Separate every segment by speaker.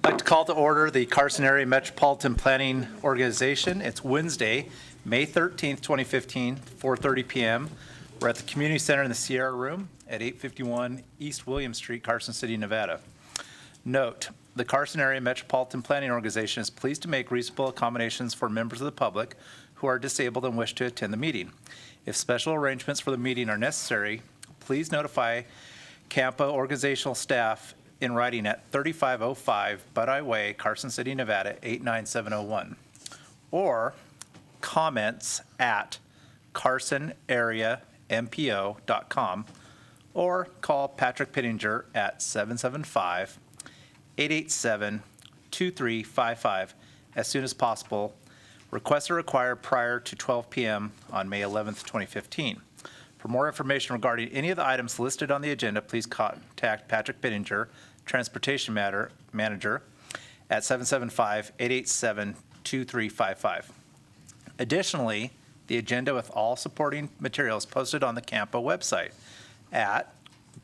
Speaker 1: I'd like to call to order the Carson Area Metropolitan Planning Organization. It's Wednesday, May 13th, 2015, 4:30 p.m. We're at the Community Center in the Sierra Room at 851 East William Street, Carson City, Nevada. Note, the Carson Area Metropolitan Planning Organization is pleased to make reasonable accommodations for members of the public who are disabled and wish to attend the meeting. If special arrangements for the meeting are necessary, please notify CAMPO organizational staff in writing at 3505 Butteye Way, Carson City, Nevada, 89701, or comments at carsonareampo.com, or call Patrick Pittinger at 775-887-2355 as soon as possible. Requests are required prior to 12 p.m. on May 11th, 2015. For more information regarding any of the items listed on the agenda, please contact Patrick Pittinger, Transportation Manager, at 775-887-2355. Additionally, the agenda with all supporting materials posted on the CAMPO website at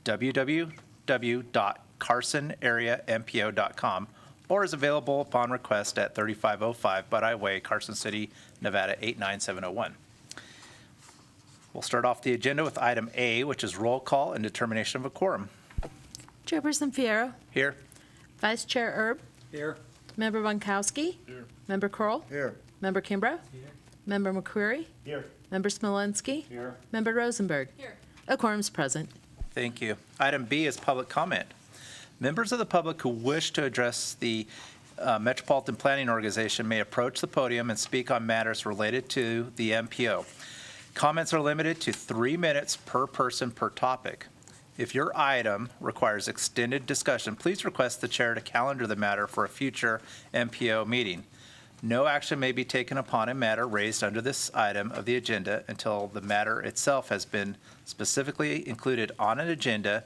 Speaker 1: www.carsonareampo.com or is available upon request at 3505 Butteye Way, Carson City, Nevada, 89701. We'll start off the agenda with item A, which is roll call and determination of a quorum.
Speaker 2: Chairperson Fierro.
Speaker 1: Here.
Speaker 2: Vice Chair Erb.
Speaker 3: Here.
Speaker 2: Member Bonkowski.
Speaker 3: Here.
Speaker 2: Member Kroll.
Speaker 3: Here.
Speaker 2: Member Kimbrough.
Speaker 3: Here.
Speaker 2: Member McQuarrie.
Speaker 3: Here.
Speaker 2: Member Smolenski.
Speaker 3: Here.
Speaker 2: Member Rosenberg.
Speaker 4: Here.
Speaker 2: A quorum's present.
Speaker 1: Thank you. Item B is public comment. Members of the public who wish to address the Metropolitan Planning Organization may approach the podium and speak on matters related to the MPO. Comments are limited to 3 minutes per person per topic. If your item requires extended discussion, please request the chair to calendar the matter for a future MPO meeting. No action may be taken upon a matter raised under this item of the agenda until the matter itself has been specifically included on an agenda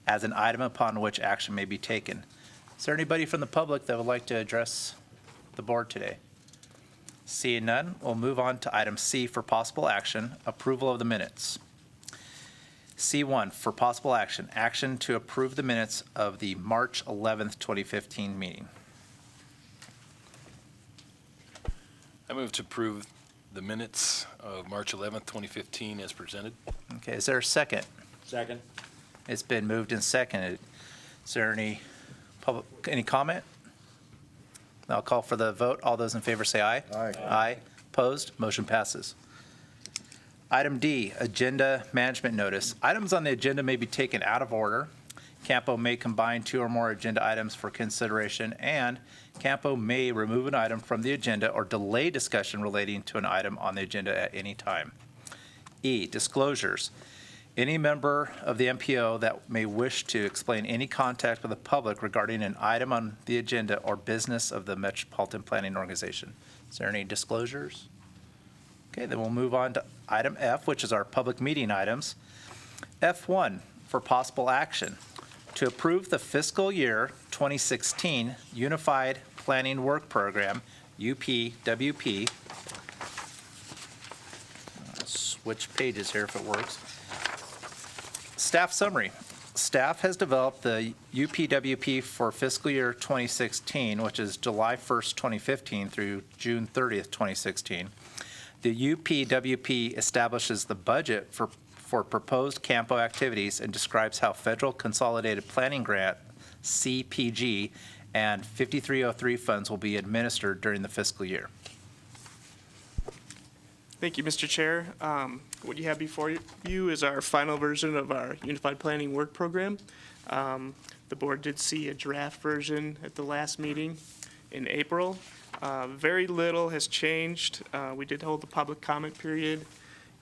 Speaker 1: as an item upon which action may be taken. Is there anybody from the public that would like to address the board today? Seeing none, we'll move on to item C for possible action, approval of the minutes. C1 for possible action, action to approve the minutes of the March 11th, 2015 meeting.
Speaker 5: I move to approve the minutes of March 11th, 2015 as presented.
Speaker 1: Okay, is there a second?
Speaker 3: Second.
Speaker 1: It's been moved and seconded. Is there any comment? I'll call for the vote. All those in favor say aye.
Speaker 3: Aye.
Speaker 1: Aye. Opposed? Motion passes. Item D, agenda management notice. Items on the agenda may be taken out of order. CAMPO may combine 2 or more agenda items for consideration, and CAMPO may remove an item from the agenda or delay discussion relating to an item on the agenda at any time. E, disclosures. Any member of the MPO that may wish to explain any contact with the public regarding an item on the agenda or business of the Metropolitan Planning Organization. Is there any disclosures? Okay, then we'll move on to item F, which is our public meeting items. F1 for possible action. To approve the fiscal year 2016 Unified Planning Work Program, UPWP. I'll switch pages here if it works. Staff summary. Staff has developed the UPWP for fiscal year 2016, which is July 1st, 2015 through June 30th, 2016. The UPWP establishes the budget for proposed CAMPO activities and describes how Federal Consolidated Planning Grant, CPG, and 5303 funds will be administered during the fiscal year.
Speaker 6: Thank you, Mr. Chair. What you have before you is our final version of our Unified Planning Work Program. The board did see a draft version at the last meeting in April. Very little has changed. We did hold the public comment period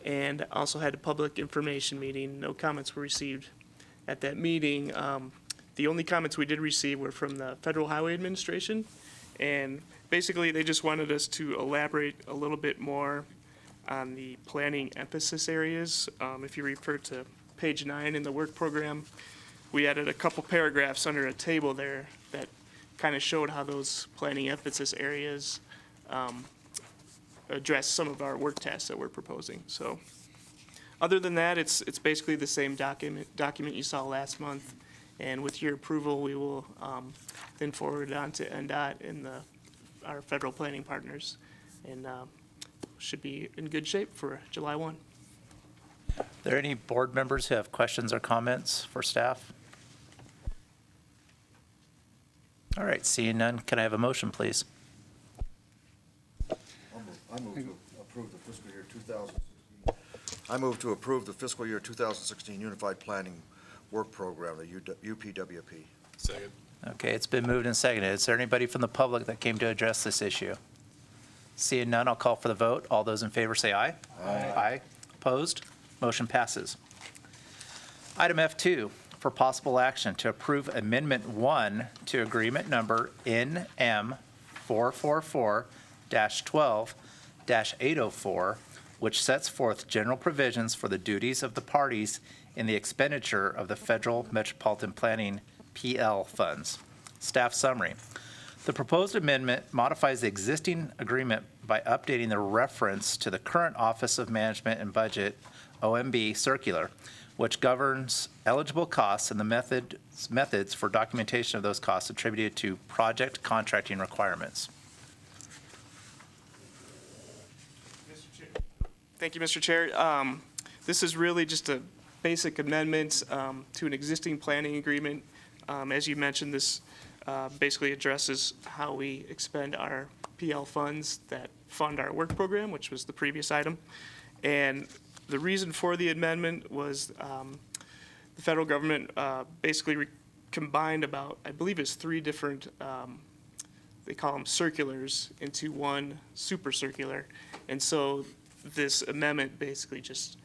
Speaker 6: and also had a public information meeting. No comments were received at that meeting. The only comments we did receive were from the Federal Highway Administration, and basically they just wanted us to elaborate a little bit more on the planning emphasis areas. If you refer to page 9 in the work program, we added a couple paragraphs under a table there that kind of showed how those planning emphasis areas address some of our work tasks that we're proposing. So other than that, it's basically the same document you saw last month, and with your approval, we will then forwarded on to NDOT and our federal planning partners. And should be in good shape for July 1.
Speaker 1: Are there any board members who have questions or comments for staff? All right, seeing none, can I have a motion, please?
Speaker 3: I move to approve the fiscal year 2016. I move to approve the fiscal year 2016 Unified Planning Work Program, the UPWP.
Speaker 5: Second.
Speaker 1: Okay, it's been moved and seconded. Is there anybody from the public that came to address this issue? Seeing none, I'll call for the vote. All those in favor say aye. Aye. Opposed? Motion passes. Item F2, for possible action to approve Amendment 1 to Agreement Number NM 444-12-804, which sets forth general provisions for the duties of the parties in the expenditure of the Federal Metropolitan Planning PL funds. Staff summary. The proposed amendment modifies the existing agreement by updating the reference to the current Office of Management and Budget, OMB, circular, which governs eligible costs and the methods for documentation of those costs attributed to project contracting requirements.
Speaker 6: Thank you, Mr. Chair. This is really just a basic amendment to an existing planning agreement. As you mentioned, this basically addresses how we expend our PL funds that fund our work program, which was the previous item. And the reason for the amendment was the federal government basically combined about, I believe it's 3 different, they call them circulars, into one super circular. And so this amendment basically just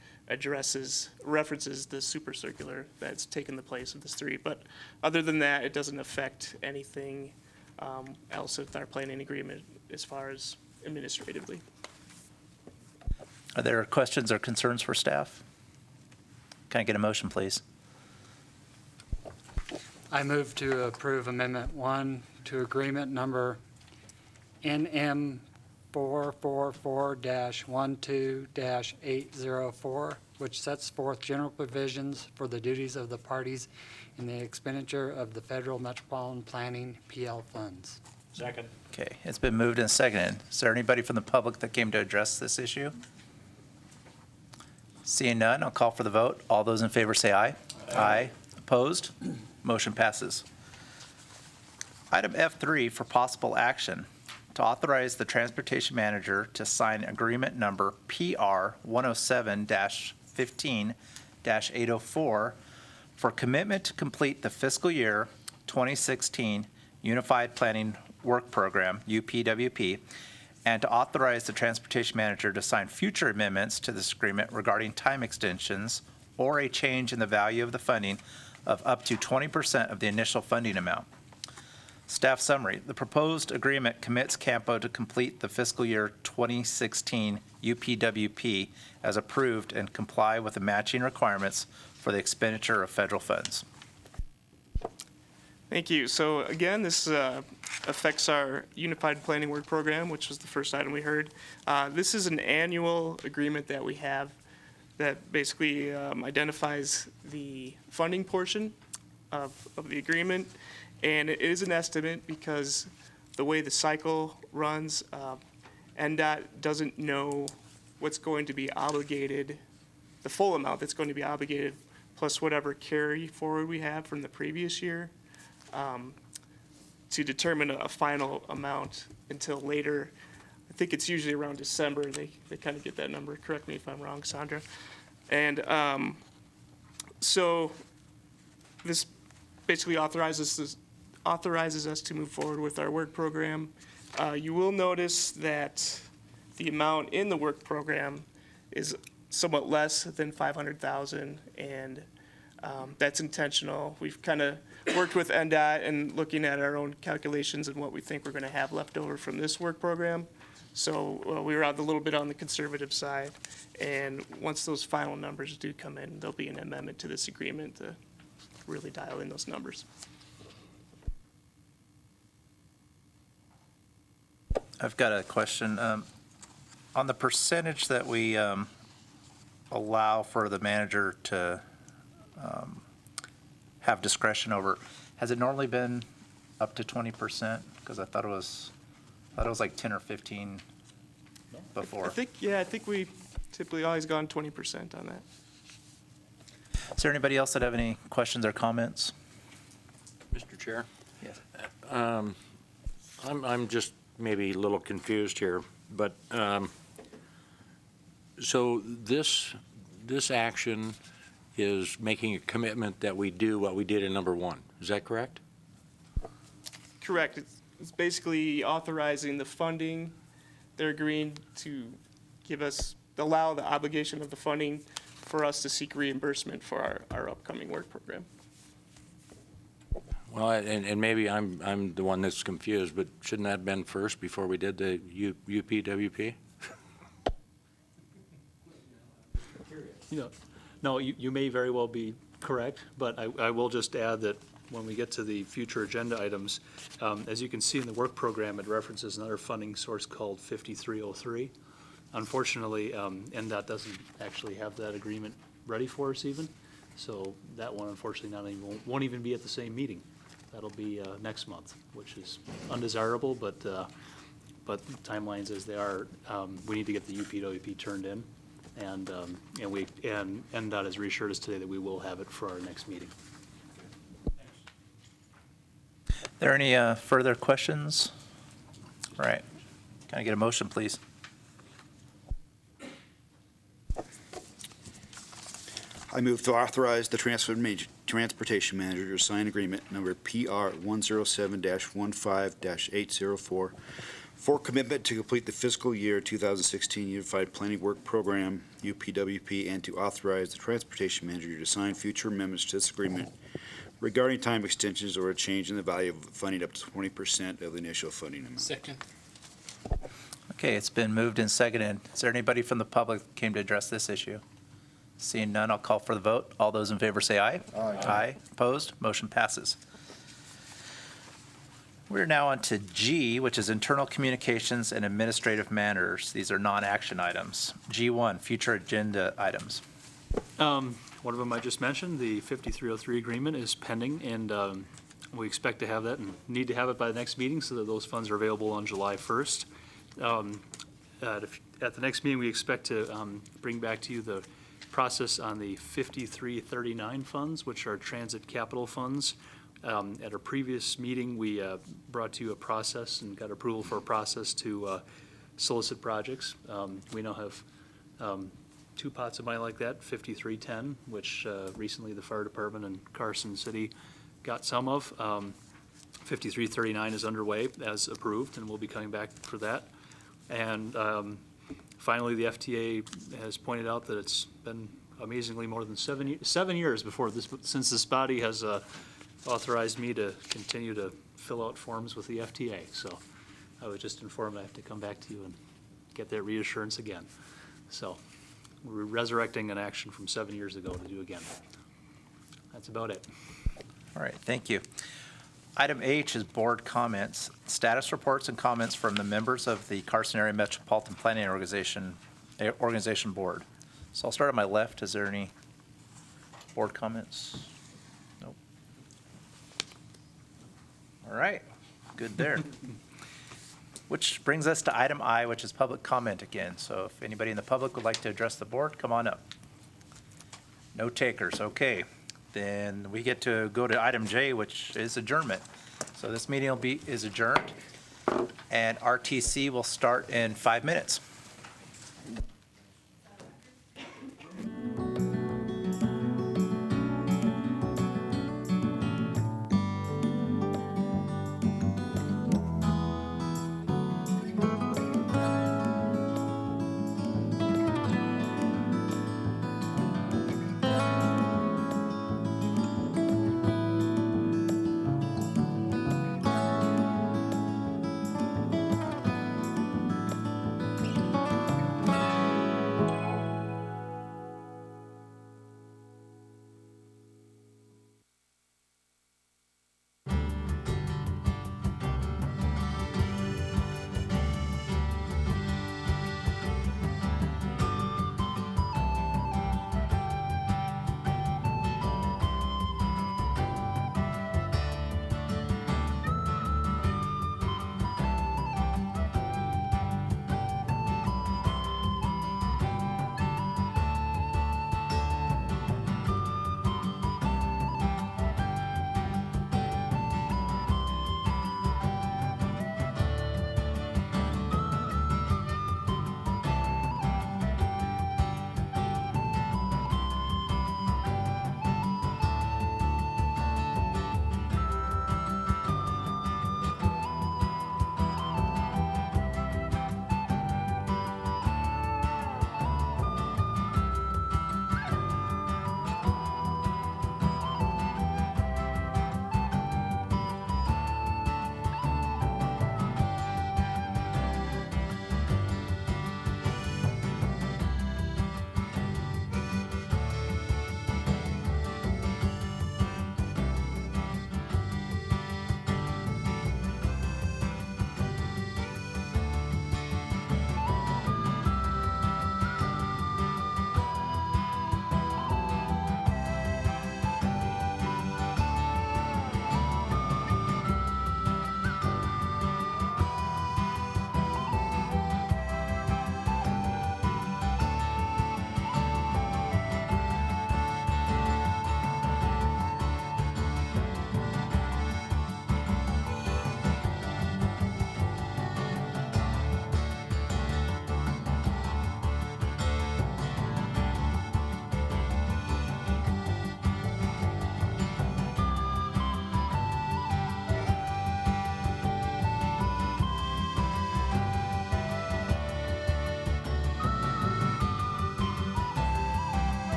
Speaker 6: references the super circular that's taken the place of this 3. But other than that, it doesn't affect anything else with our planning agreement as far as administratively.
Speaker 1: Are there questions or concerns for staff? Can I get a motion, please?
Speaker 4: I move to approve Amendment 1 to Agreement Number NM 444-12-804, which sets forth general provisions for the duties of the parties in the expenditure of the Federal Metropolitan Planning PL funds.
Speaker 7: Second.
Speaker 1: Okay, it's been moved and seconded. Is there anybody from the public that came to address this issue? Seeing none, I'll call for the vote. All those in favor say aye. Aye. Opposed? Motion passes. Item F3 for possible action, to authorize the transportation manager to sign agreement number PR 107-15-804 for commitment to complete the fiscal year 2016 Unified Planning Work Program, UPWP, and to authorize the transportation manager to sign future amendments to this agreement regarding time extensions or a change in the value of the funding of up to 20% of the initial funding amount. Staff summary. The proposed agreement commits CAMPO to complete the fiscal year 2016 UPWP as approved and comply with the matching requirements for the expenditure of federal funds.
Speaker 6: Thank you. So again, this affects our Unified Planning Work Program, which was the first item we heard. This is an annual agreement that we have that basically identifies the funding portion of the agreement. And it is an estimate because the way the cycle runs, NDOT doesn't know what's going to be obligated, the full amount that's going to be obligated, plus whatever carry forward we have from the previous year, to determine a final amount until later. I think it's usually around December. They kind of get that number. Correct me if I'm wrong, Sandra. And so this basically authorizes us to move forward with our work program. You will notice that the amount in the work program is somewhat less than $500,000, and that's intentional. We've kind of worked with NDOT and looking at our own calculations and what we think we're going to have left over from this work program. So we were out a little bit on the conservative side, and once those final numbers do come in, there'll be an amendment to this agreement to really dial in those numbers.
Speaker 1: I've got a question. On the percentage that we allow for the manager to have discretion over, has it normally been up to 20%? Because I thought it was like 10 or 15 before.
Speaker 6: I think we typically always gone 20% on that.
Speaker 1: Is there anybody else that have any questions or comments?
Speaker 7: Mr. Chair?
Speaker 1: Yes.
Speaker 7: I'm just maybe a little confused here, but, so this action is making a commitment that we do what we did in number 1. Is that correct?
Speaker 6: Correct. It's basically authorizing the funding. They're agreeing to allow the obligation of the funding for us to seek reimbursement for our upcoming work program.
Speaker 7: Well, and maybe I'm the one that's confused, but shouldn't that have been first before we did the UPWP?
Speaker 8: No, you may very well be correct, but I will just add that when we get to the future agenda items, as you can see in the work program, it references another funding source called 5303. Unfortunately, NDOT doesn't actually have that agreement ready for us even, so that one unfortunately won't even be at the same meeting. That'll be next month, which is undesirable, but timelines as they are, we need to get the UPWP turned in, and NDOT has reassured us today that we will have it for our next meeting.
Speaker 1: Are there any further questions? All right. Can I get a motion, please?
Speaker 9: I move to authorize the transportation manager to sign agreement number PR 107-15-804 for commitment to complete the fiscal year 2016 Unified Planning Work Program, UPWP, and to authorize the transportation manager to sign future amendments to this agreement regarding time extensions or a change in the value of funding up to 20% of the initial funding amount.
Speaker 5: Second.
Speaker 1: Okay, it's been moved and seconded. Is there anybody from the public that came to address this issue? Seeing none, I'll call for the vote. All those in favor say aye.
Speaker 3: Aye.
Speaker 1: Aye. Opposed? Motion passes. We're now on to G, which is internal communications and administrative matters. These are non-action items. G1, future agenda items.
Speaker 8: One of them I just mentioned, the 5303 agreement is pending, and we expect to have that and need to have it by the next meeting so that those funds are available on July 1st. At the next meeting, we expect to bring back to you the process on the 5339 funds, which are transit capital funds. At our previous meeting, we brought to you a process and got approval for a process to solicit projects. We now have two pots of money like that, 5310, which recently the fire department and Carson City got some of. 5339 is underway as approved, and we'll be coming back for that. And finally, the FTA has pointed out that it's been amazingly more than 7 years since this body has authorized me to continue to fill out forms with the FTA. So I was just informed I have to come back to you and get that reassurance again. So we're resurrecting an action from 7 years ago to do again. That's about it.
Speaker 1: All right, thank you. Item H is board comments, status reports and comments from the members of the Carson Area Metropolitan Planning Organization Board. So I'll start on my left. Is there any board comments? Nope. All right, good there. Which brings us to item I, which is public comment again. So if anybody in the public would like to address the board, come on up. No takers, okay. Then we get to go to item J, which is adjournment. So this meeting is adjourned, and RTC will start in 5 minutes.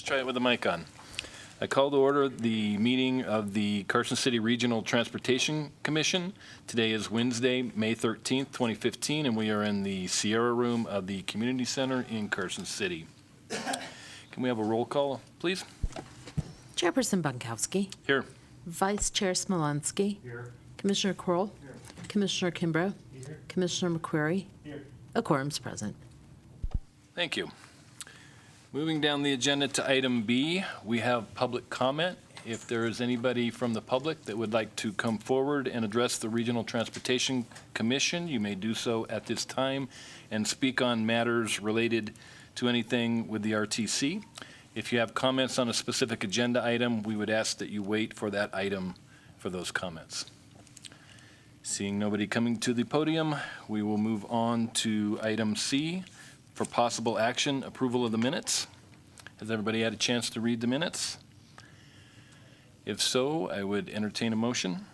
Speaker 5: try it with the mic on. I call to order the meeting of the Carson City Regional Transportation Commission. Today is Wednesday, May 13th, 2015, and we are in the Sierra Room of the Community Center in Carson City. Can we have a roll call, please?
Speaker 2: Chairperson Bunkowski.
Speaker 5: Here.
Speaker 2: Vice Chair Smolenski.
Speaker 8: Here.
Speaker 2: Commissioner Kroll. Commissioner Kimbrough. Commissioner McQuarrie. A quorum's present.
Speaker 5: Thank you. Moving down the agenda to item B, we have public comment. If there is anybody from the public that would like to come forward and address the Regional Transportation Commission, you may do so at this time and speak on matters related to anything with the RTC. If you have comments on a specific agenda item, we would ask that you wait for that item for those comments. Seeing nobody coming to the podium, we will move on to item C for possible action, approval of the minutes. Has everybody had a chance to read the minutes? If so, I would entertain a motion.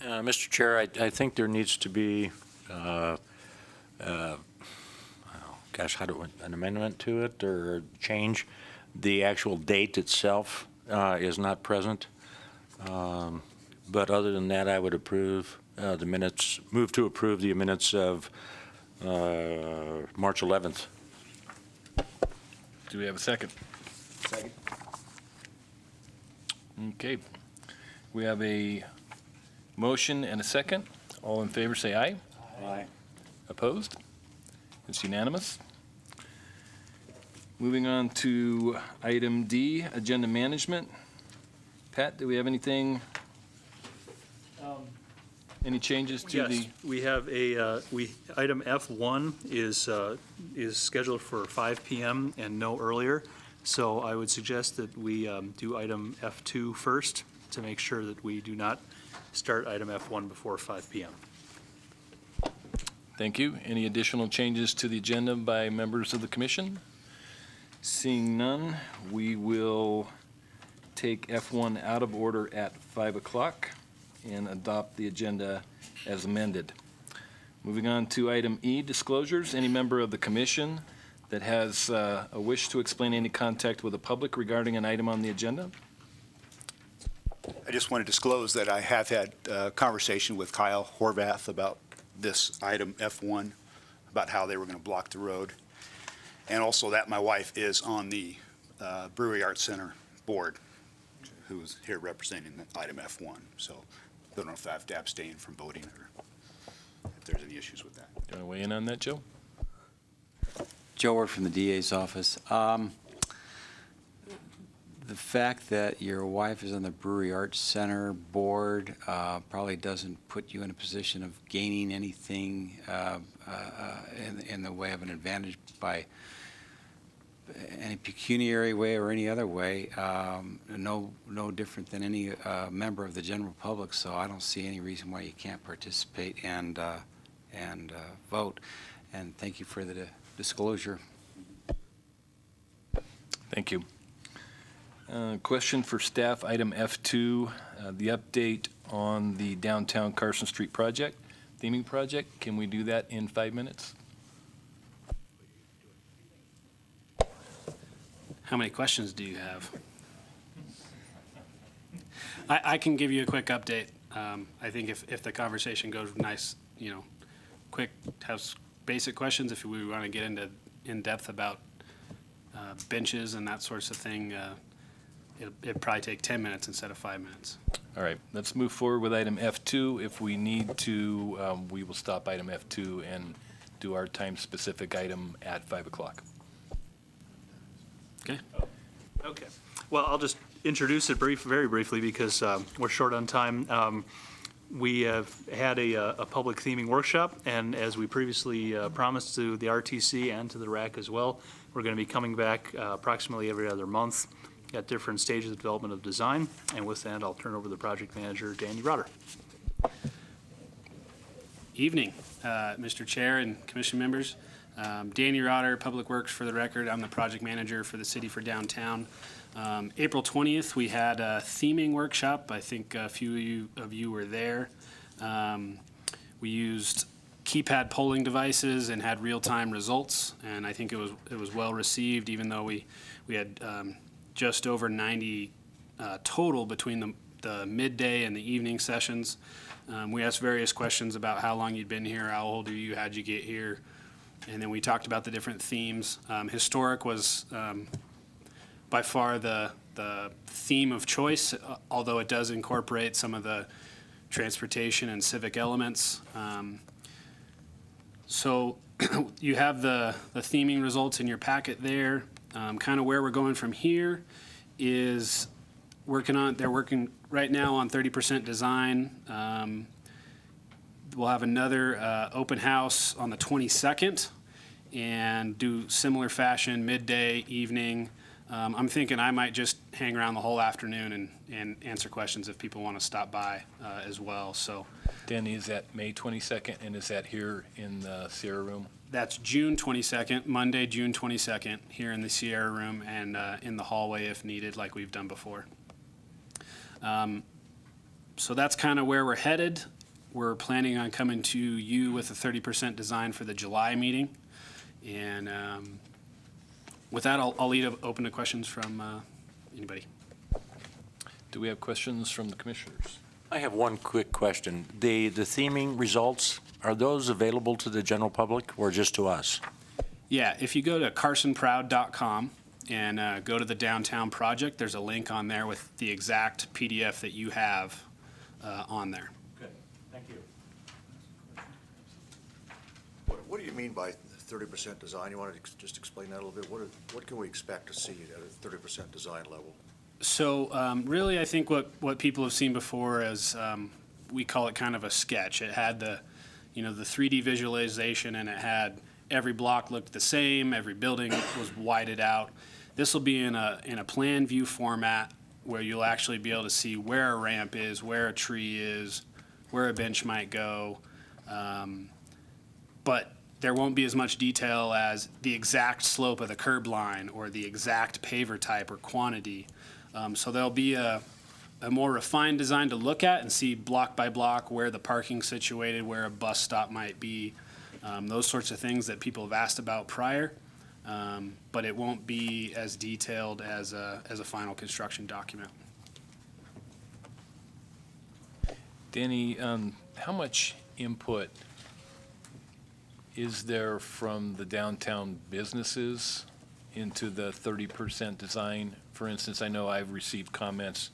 Speaker 7: Mr. Chair, I think there needs to be, an amendment to it or change. The actual date itself is not present. But other than that, I would approve the minutes, move to approve the minutes of March 11th.
Speaker 5: Do we have a second?
Speaker 3: Second.
Speaker 5: Okay. We have a motion and a second. All in favor, say aye.
Speaker 7: Aye.
Speaker 5: Opposed? It's unanimous. Moving on to item D, agenda management. Pat, do we have anything, any changes to the?
Speaker 8: Yes, we have item F1 is scheduled for 5 PM and no earlier. So I would suggest that we do item F2 first to make sure that we do not start item F1 before 5 PM.
Speaker 5: Thank you. Any additional changes to the agenda by members of the commission? Seeing none, we will take F1 out of order at 5 o'clock and adopt the agenda as amended. Moving on to item E, disclosures. Any member of the commission that has a wish to explain any contact with the public regarding an item on the agenda?
Speaker 10: I just want to disclose that I have had a conversation with Kyle Horvath about this item F1, about how they were going to block the road, and also that my wife is on the Brewery Arts Center board, who's here representing the item F1. So I don't know if I have to abstain from voting or if there's any issues with that.
Speaker 5: Do you want to weigh in on that, Joe?
Speaker 11: Joe Ward from the DA's office. The fact that your wife is on the Brewery Arts Center board probably doesn't put you in a position of gaining anything in the way of an advantage by any pecuniary way or any other way. No different than any member of the general public. So I don't see any reason why you can't participate and vote. And thank you for the disclosure.
Speaker 5: Thank you. Question for staff, item F2, the update on the downtown Carson Street project, theming project. Can we do that in 5 minutes?
Speaker 12: How many questions do you have? I can give you a quick update. I think if the conversation goes nice, quick, have basic questions. If we want to get into in depth about benches and that sorts of thing, it'd probably take 10 minutes instead of 5 minutes.
Speaker 5: All right, let's move forward with item F2. If we need to, we will stop item F2 and do our time-specific item at 5 o'clock.
Speaker 12: Okay.
Speaker 8: Okay. Well, I'll just introduce it very briefly because we're short on time. We have had a public theming workshop, and as we previously promised to the RTC and to the RAC as well, we're going to be coming back approximately every other month at different stages of development of design. And with that, I'll turn over to the project manager, Danny Rotter.
Speaker 12: Evening, Mr. Chair and commission members. Danny Rotter, Public Works for the record. I'm the project manager for the City for Downtown. April 20th, we had a theming workshop. I think a few of you were there. We used keypad polling devices and had real-time results, and I think it was well received, even though we had just over 90 total between the midday and the evening sessions. We asked various questions about how long you'd been here, how old are you, how'd you get here, and then we talked about the different themes. Historic was by far the theme of choice, although it does incorporate some of the transportation and civic elements. So you have the theming results in your packet there. Kind of where we're going from here is they're working right now on 30% design. We'll have another open house on the 22nd and do similar fashion, midday, evening. I'm thinking I might just hang around the whole afternoon and answer questions if people want to stop by as well. So
Speaker 5: Danny, is that May 22nd, and is that here in the Sierra Room?
Speaker 12: that's June 22nd, Monday, June 22nd, here in the Sierra Room and in the hallway if needed, like we've done before. So that's kind of where we're headed. We're planning on coming to you with a 30% design for the July meeting. And with that, I'll leave it open to questions from anybody.
Speaker 5: Do we have questions from the commissioners?
Speaker 7: I have one quick question. The theming results, are those available to the general public or just to us?
Speaker 12: Yeah, if you go to carsonproud.com and go to the downtown project, there's a link on there with the exact PDF that you have on there.
Speaker 7: Good, thank you.
Speaker 3: What do you mean by 30% design? You want to just explain that a little bit? What can we expect to see at a 30% design level?
Speaker 12: So really, I think what people have seen before is we call it kind of a sketch. It had the 3D visualization, and it had every block looked the same, every building was whited out. This will be in a plan view format where you'll actually be able to see where a ramp is, where a tree is, where a bench might go. But there won't be as much detail as the exact slope of the curb line or the exact paver type or quantity. So there'll be a more refined design to look at and see block by block where the parking's situated, where a bus stop might be, those sorts of things that people have asked about prior. But it won't be as detailed as a final construction document.
Speaker 5: Danny, how much input is there from the downtown businesses into the 30% design? For instance, I know I've received comments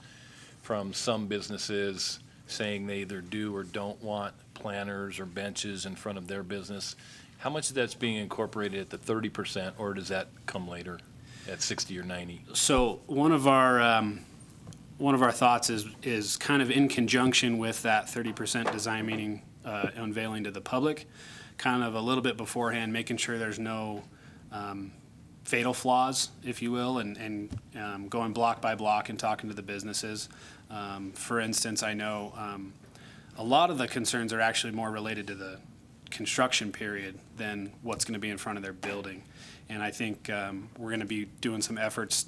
Speaker 5: from some businesses saying they either do or don't want planters or benches in front of their business. How much of that's being incorporated at the 30%, or does that come later at 60 or 90?
Speaker 12: So one of our thoughts is kind of in conjunction with that 30% design meeting unveiling to the public, kind of a little bit beforehand, making sure there's no fatal flaws, if you will, and going block by block and talking to the businesses. For instance, I know a lot of the concerns are actually more related to the construction period than what's going to be in front of their building. And I think we're going to be doing some efforts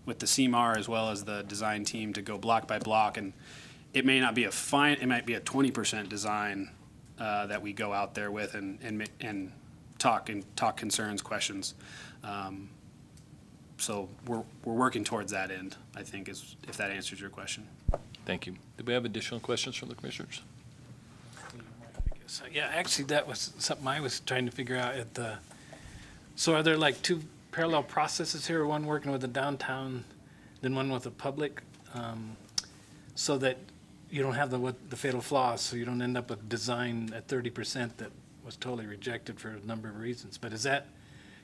Speaker 12: with the CMAR as well as the design team to go block by block. And it may not be it might be a 20% design that we go out there with and talk concerns, questions. So we're working towards that end, I think, if that answers your question.
Speaker 5: Thank you. Do we have additional questions from the commissioners?
Speaker 13: So, yeah, actually, that was something I was trying to figure out so are there like two parallel processes here, one working with the downtown, then one with the public, so that you don't have the fatal flaws, so you don't end up with design at 30% that was totally rejected for a number of reasons. But is that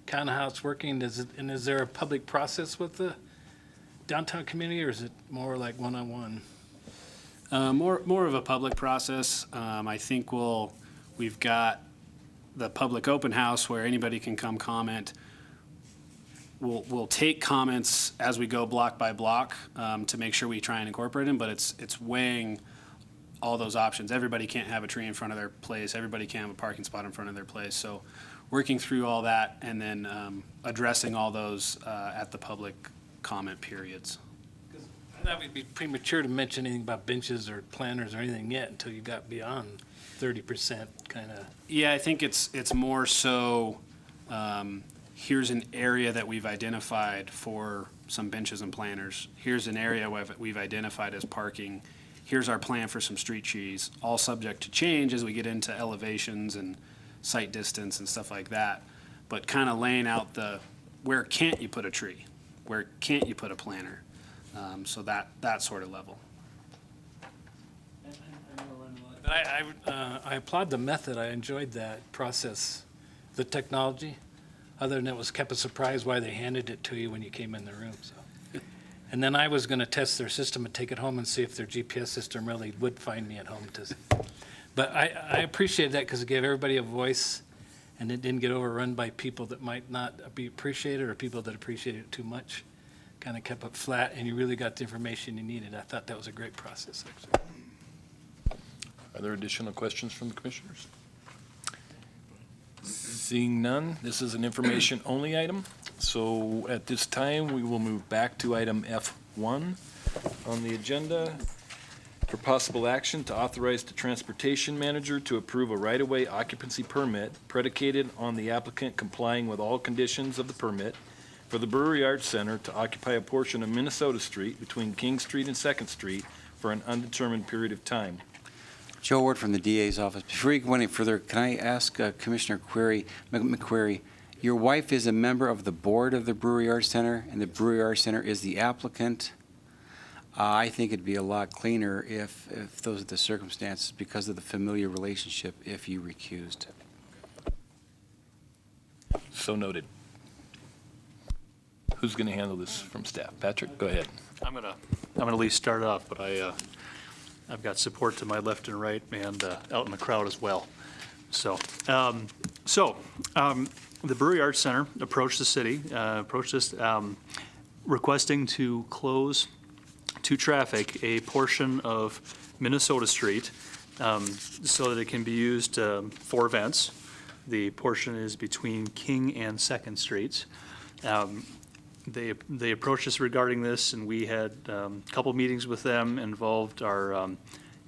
Speaker 13: kind of how it's working? And is there a public process with the downtown community, or is it more like one-on-one?
Speaker 12: More of a public process. I think we've got the public open house where anybody can come comment. We'll take comments as we go block by block to make sure we try and incorporate them, but it's weighing all those options. Everybody can't have a tree in front of their place. Everybody can't have a parking spot in front of their place. So working through all that and then addressing all those at the public comment periods.
Speaker 13: That would be premature to mention anything about benches or planters or anything yet until you got beyond 30% kind of.
Speaker 12: Yeah, I think it's more so, here's an area that we've identified for some benches and planters. Here's an area we've identified as parking. Here's our plan for some street trees, all subject to change as we get into elevations and site distance and stuff like that. But kind of laying out where can't you put a tree? Where can't you put a planter? So that sort of level.
Speaker 13: But I applaud the method. I enjoyed that process, the technology. Other than it was kept a surprise why they handed it to you when you came in the room. So, and then I was going to test their system and take it home and see if their GPS system really would find me at home. But I appreciated that because it gave everybody a voice, and it didn't get overrun by people that might not be appreciated or people that appreciated it too much. Kind of kept it flat, and you really got the information you needed. I thought that was a great process, actually.
Speaker 5: Are there additional questions from the commissioners? Seeing none, this is an information-only item. So at this time, we will move back to item F1 on the agenda for possible action to authorize the transportation manager to approve a right-of-way occupancy permit predicated on the applicant complying with all conditions of the permit for the Brewery Arts Center to occupy a portion of Minnesota Street between King Street and Second Street for an undetermined period of time.
Speaker 11: Joe Ward from the DA's office. Before you go any further, can I ask Commissioner McQuarrie, your wife is a member of the board of the Brewery Arts Center, and the Brewery Arts Center is the applicant. I think it'd be a lot cleaner if those are the circumstances because of the familiar relationship if you recused.
Speaker 5: So noted. Who's going to handle this from staff? Patrick, go ahead.
Speaker 8: I'm gonna at least start off, but I've got support to my left and right and out in the crowd as well. So, the Brewery Arts Center approached the city, approached us requesting to close to traffic a portion of Minnesota Street so that it can be used for events. The portion is between King and Second Streets. They approached us regarding this, and we had a couple meetings with them, involved our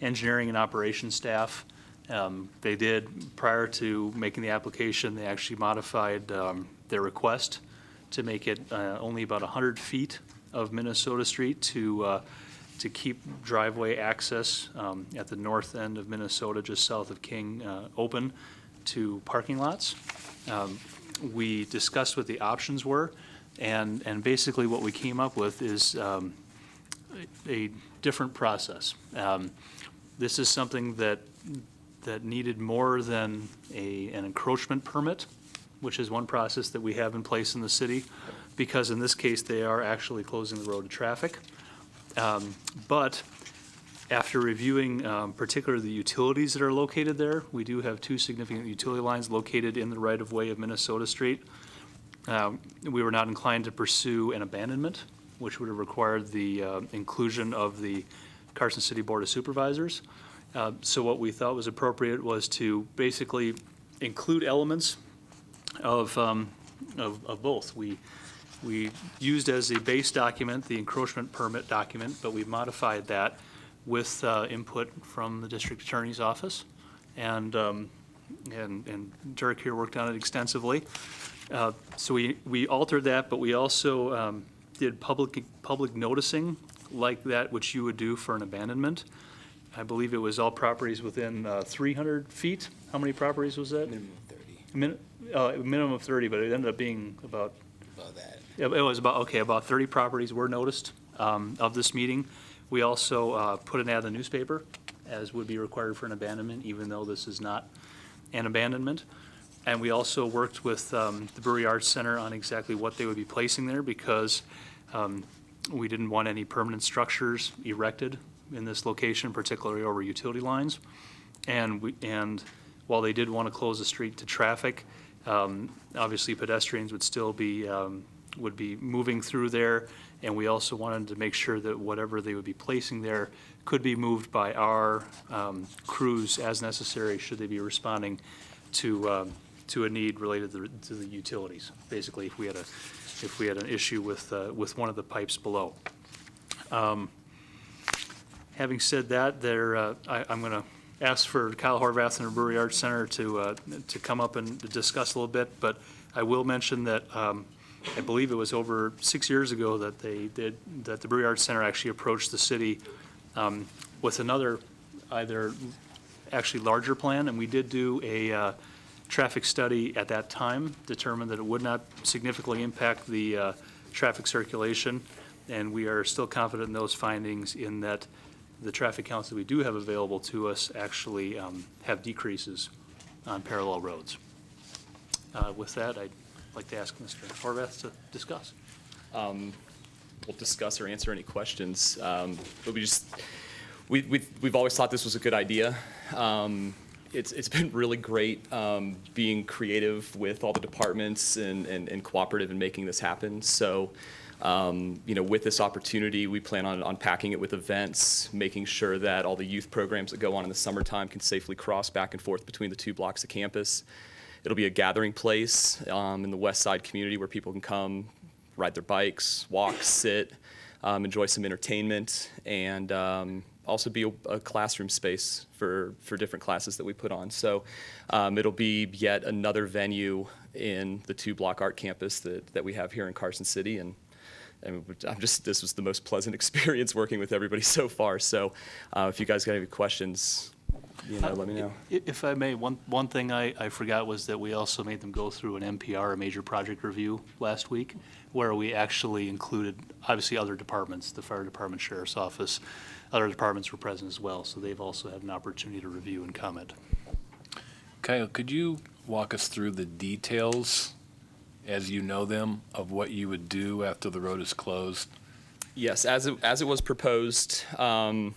Speaker 8: engineering and operations staff. They did, prior to making the application, they actually modified their request to make it only about 100 feet of Minnesota Street to keep driveway access at the north end of Minnesota, just south of King, open to parking lots. We discussed what the options were. And basically what we came up with is a different process. This is something that needed more than an encroachment permit, which is one process that we have in place in the city, because in this case, they are actually closing the road to traffic. But after reviewing particularly the utilities that are located there, we do have two significant utility lines located in the right-of-way of Minnesota Street. We were not inclined to pursue an abandonment, which would have required the inclusion of the Carson City Board of Supervisors. So what we thought was appropriate was to basically include elements of both. We used as a base document the encroachment permit document, but we modified that with input from the district attorney's office. And Dirk here worked on it extensively. So we altered that, but we also did public noticing like that which you would do for an abandonment. I believe it was all properties within 300 feet. How many properties was that?
Speaker 11: Minimum of 30.
Speaker 8: Minimum of 30, but it ended up being about
Speaker 11: that.
Speaker 8: it was about 30 properties were noticed of this meeting. We also put an ad in the newspaper, as would be required for an abandonment, even though this is not an abandonment. And we also worked with the Brewery Arts Center on exactly what they would be placing there, because we didn't want any permanent structures erected in this location, particularly over utility lines. And while they did want to close the street to traffic, obviously pedestrians would still be moving through there. And we also wanted to make sure that whatever they would be placing there could be moved by our crews as necessary, should they be responding to a need related to the utilities. Basically, if we had an issue with one of the pipes below. Having said that, I'm going to ask for Kyle Horvath and the Brewery Arts Center to come up and discuss a little bit, but I will mention that I believe it was over 6 years ago that the Brewery Arts Center actually approached the city with another, either actually larger plan, and we did do a traffic study at that time, determined that it would not significantly impact the traffic circulation, and we are still confident in those findings in that the traffic counts that we do have available to us actually have decreases on parallel roads. With that, I'd like to ask Mr. Horvath to discuss.
Speaker 14: We'll discuss or answer any questions. But we've always thought this was a good idea. It's been really great being creative with all the departments and cooperative in making this happen. So, with this opportunity, we plan on packing it with events, making sure that all the youth programs that go on in the summertime can safely cross back and forth between the 2 blocks of campus. It'll be a gathering place in the West Side community where people can come, ride their bikes, walk, sit, enjoy some entertainment, and also be a classroom space for different classes that we put on. So it'll be yet another venue in the 2-block art campus that we have here in Carson City, and this was the most pleasant experience working with everybody so far. So if you guys got any questions, let me know.
Speaker 8: If I may, one thing I forgot was that we also made them go through an MPR, a major project review, last week, where we actually included, obviously, other departments, the fire department, sheriff's office, other departments were present as well, so they've also had an opportunity to review and comment.
Speaker 5: Kyle, could you walk us through the details, as you know them, of what you would do after the road is closed?
Speaker 14: Yes, as it was proposed, on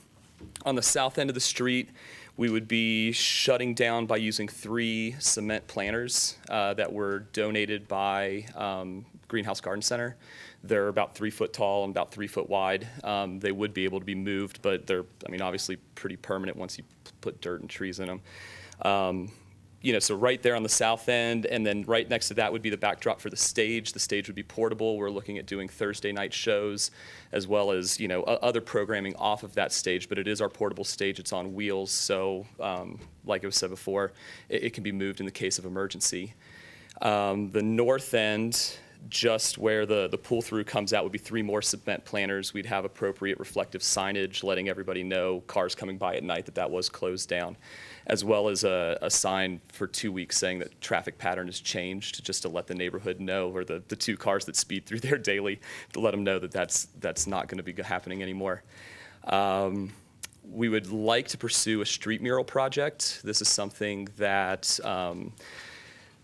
Speaker 14: the south end of the street, we would be shutting down by using 3 cement planters that were donated by Greenhouse Garden Center. They're about 3 foot tall and about 3 foot wide. They would be able to be moved, but they're, obviously pretty permanent once you put dirt and trees in them. So right there on the south end, and then right next to that would be the backdrop for the stage. The stage would be portable. We're looking at doing Thursday night shows, as well as, other programming off of that stage, but it is our portable stage. It's on wheels, so like it was said before, it can be moved in the case of emergency. The north end, just where the pull-through comes out, would be 3 more cement planters. We'd have appropriate reflective signage letting everybody know, cars coming by at night, that was closed down, as well as a sign for 2 weeks saying that traffic pattern has changed, just to let the neighborhood know, or the 2 cars that speed through there daily, to let them know that that's not going to be happening anymore. We would like to pursue a street mural project. This is something that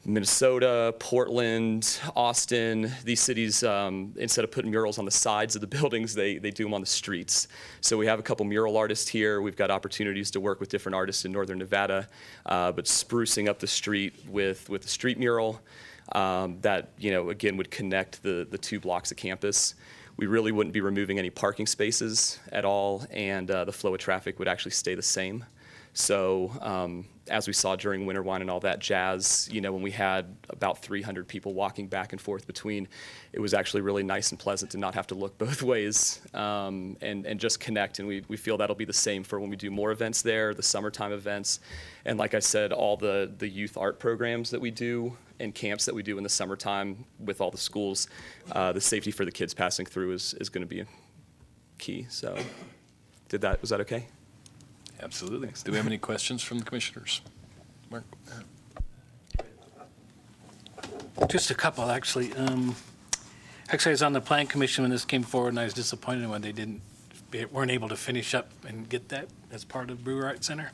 Speaker 14: Minnesota, Portland, Austin, these cities, instead of putting murals on the sides of the buildings, they do them on the streets. So we have a couple mural artists here. We've got opportunities to work with different artists in northern Nevada, but sprucing up the street with a street mural that, again, would connect the 2 blocks of campus. We really wouldn't be removing any parking spaces at all, and the flow of traffic would actually stay the same. So as we saw during Winter Wine and all that jazz, when we had about 300 people walking back and forth between, it was actually really nice and pleasant to not have to look both ways and just connect. And we feel that'll be the same for when we do more events there, the summertime events. And like I said, all the youth art programs that we do and camps that we do in the summertime with all the schools, the safety for the kids passing through is going to be key. So was that okay?
Speaker 5: Absolutely. Thanks. Do we have any questions from the commissioners? Mark?
Speaker 13: Just a couple, actually. Actually, I was on the Plan Commission when this came forward, and I was disappointed when they weren't able to finish up and get that as part of Brewer Arts Center.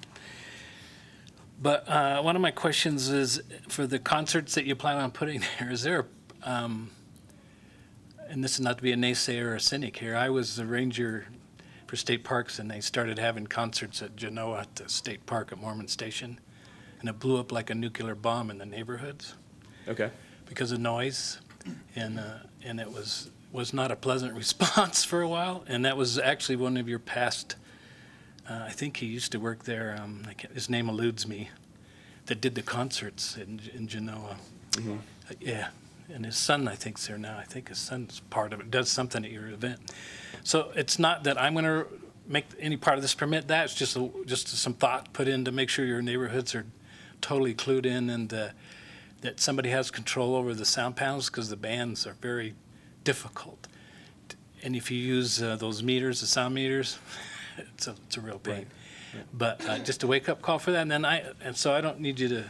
Speaker 13: But one of my questions is, for the concerts that you plan on putting there, is there, and this is not to be a naysayer or a cynic here, I was the ranger for state parks, and they started having concerts at Genoa at the state park at Mormon Station, and it blew up like a nuclear bomb in the neighborhoods.
Speaker 14: Okay.
Speaker 13: Because of noise, and it was not a pleasant response for a while, and that was actually one of your past, I think he used to work there, his name eludes me, that did the concerts in Genoa.
Speaker 14: Mm-hmm.
Speaker 13: Yeah, and his son, I think, is there now. I think his son's part of it, does something at your event. So it's not that I'm going to make any part of this permit that. It's just some thought put in to make sure your neighborhoods are totally clued in, and that somebody has control over the sound panels, because the bands are very difficult. And if you use those meters, the sound meters, it's a real pain.
Speaker 5: Right.
Speaker 13: But just a wake-up call for that, and so I don't need you to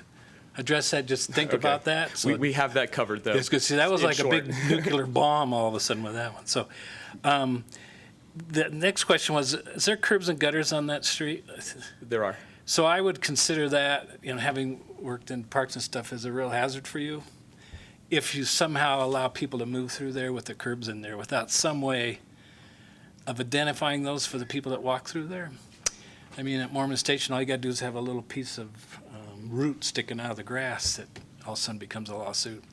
Speaker 13: address that, just think about that. So
Speaker 14: We have that covered, though.
Speaker 13: it's good. See, that was
Speaker 14: in
Speaker 13: like
Speaker 14: short.
Speaker 13: a big nuclear bomb all of a sudden with that one. So the next question was, is there curbs and gutters on that street?
Speaker 14: There are.
Speaker 13: So I would consider that, having worked in parks and stuff, as a real hazard for you. If you somehow allow people to move through there with the curbs in there without some way of identifying those for the people that walk through there. I mean, at Mormon Station, all you gotta do is have a little piece of root sticking out of the grass that all of a sudden becomes a lawsuit.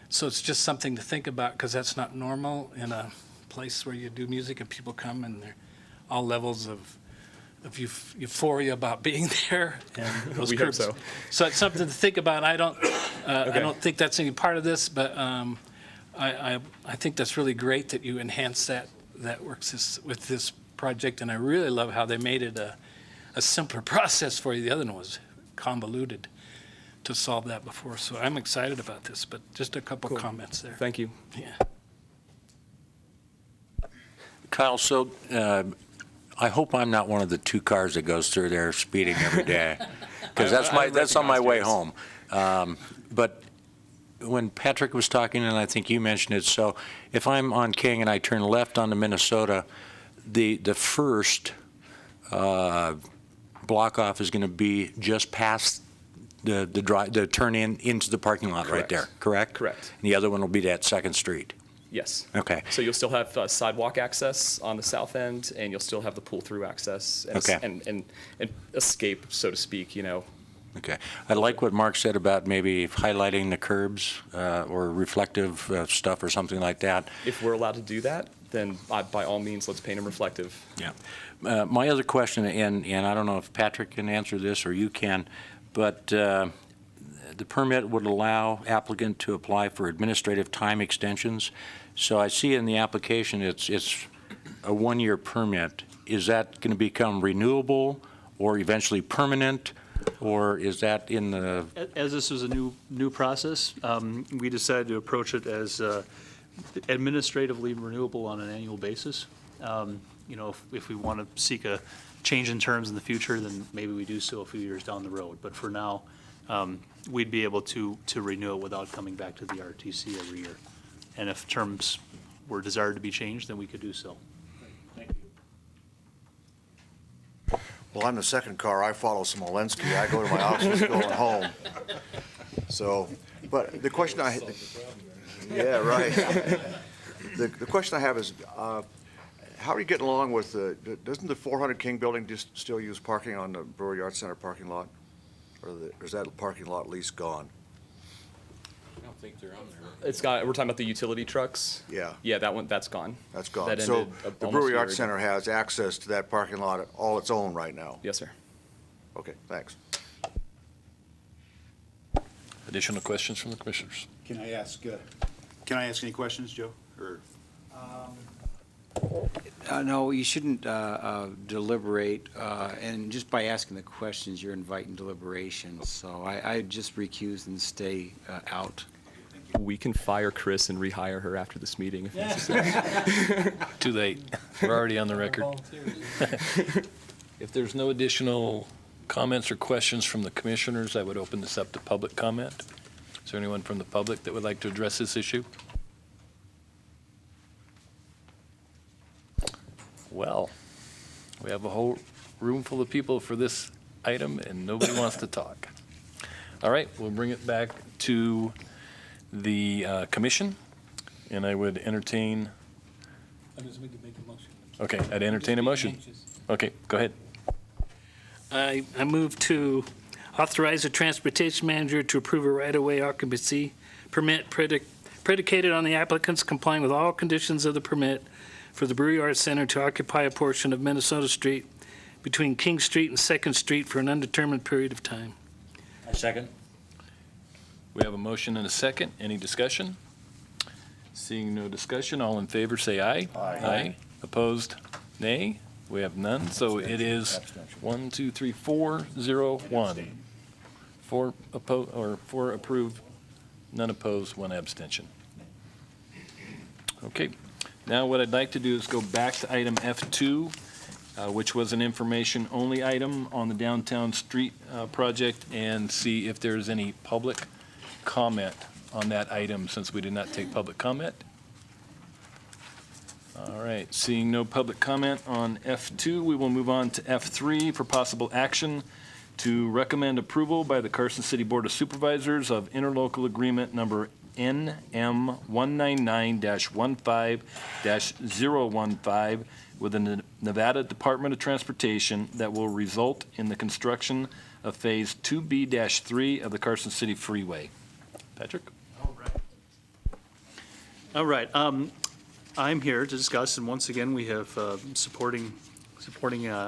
Speaker 13: So it's just something to think about, because that's not normal in a place where you do music and people come and they're all levels of euphoria about being there, and those
Speaker 14: We hope
Speaker 13: curbs.
Speaker 14: so.
Speaker 13: So it's something to think about. I don't think that's any part of this, but I think that's really great that you enhance that works with this project, and I really love how they made it a simpler process for you. The other one was convoluted to solve that before, so I'm excited about this, but just a couple comments there.
Speaker 14: Thank you.
Speaker 13: Yeah.
Speaker 7: Kyle, so I hope I'm not one of the 2 cars that goes through there speeding every day, because that's on my way home. But when Patrick was talking, and I think you mentioned it, so if I'm on King and I turn left onto Minnesota, the first block off is going to be just past the turn into the parking lot right there, correct?
Speaker 14: Correct.
Speaker 7: And the other one will be that Second Street.
Speaker 14: Yes.
Speaker 7: Okay.
Speaker 14: So you'll still have sidewalk access on the south end, and you'll still have the pull-through access and escape, so to speak,
Speaker 7: Okay. I like what Mark said about maybe highlighting the curbs or reflective stuff or something like that.
Speaker 14: If we're allowed to do that, then by all means, let's paint them reflective.
Speaker 7: Yeah. My other question, and I don't know if Patrick can answer this or you can, but the permit would allow applicant to apply for administrative time extensions. So I see in the application it's a 1-year permit. Is that going to become renewable or eventually permanent? Or is that in the?
Speaker 8: As this was a new process, we decided to approach it as administratively renewable on an annual basis. If we want to seek a change in terms in the future, then maybe we do so a few years down the road. But for now, we'd be able to renew it without coming back to the RTC every year. And if terms were desired to be changed, then we could do so. Thank you.
Speaker 3: Well, I'm the second car. I follow Smolensky. I go to my office going home. So, but the question yeah, right. The question I have is, how are you getting along with doesn't the 400 King building just still use parking on the Brewery Arts Center parking lot? Or is that parking lot lease gone?
Speaker 7: I don't think they're on there.
Speaker 14: We're talking about the utility trucks?
Speaker 3: Yeah.
Speaker 14: Yeah, that's gone.
Speaker 3: That's gone.
Speaker 14: That
Speaker 3: So
Speaker 14: ended
Speaker 3: the
Speaker 14: almost a
Speaker 3: Brewery
Speaker 14: year
Speaker 3: Arts
Speaker 14: ago.
Speaker 3: Center has access to that parking lot all its own right now?
Speaker 14: Yes, sir.
Speaker 3: Okay, thanks.
Speaker 5: Additional questions from the commissioners?
Speaker 9: Can I ask any questions, Joe? Or
Speaker 11: No, you shouldn't deliberate, and just by asking the questions, you're inviting deliberation. So I just recuse and stay out.
Speaker 14: We can fire Chris and rehire her after this meeting if necessary.
Speaker 5: Too late. We're already on the record. If there's no additional comments or questions from the commissioners, I would open this up to public comment. Is there anyone from the public that would like to address this issue? Well, we have a whole room full of people for this item, and nobody wants to talk. All right, we'll bring it back to the commission, and I would entertain. Okay, I'd entertain a motion. Okay, go ahead.
Speaker 13: I move to authorize the transportation manager to approve a right-of-way occupancy permit predicated on the applicants complying with all conditions of the permit for the Brewery Arts Center to occupy a portion of Minnesota Street between King Street and Second Street for an undetermined period of time.
Speaker 7: A second.
Speaker 5: We have a motion and a second. Any discussion? Seeing no discussion, all in favor say aye.
Speaker 3: Aye.
Speaker 5: Opposed? Nay? We have none, so it is 1, 2, 3, 4, 0, 1. 4 approved, none opposed, 1 abstention. Okay, now what I'd like to do is go back to item F2, which was an information-only item on the downtown street project, and see if there's any public comment on that item, since we did not take public comment. All right, seeing no public comment on F2, we will move on to F3 for possible action to recommend approval by the Carson City Board of Supervisors of interlocal agreement number NM 199-15-015 with the Nevada Department of Transportation that will result in the construction of Phase 2B-3 of the Carson City Freeway. Patrick?
Speaker 8: All right. I'm here to discuss, and once again, we have supporting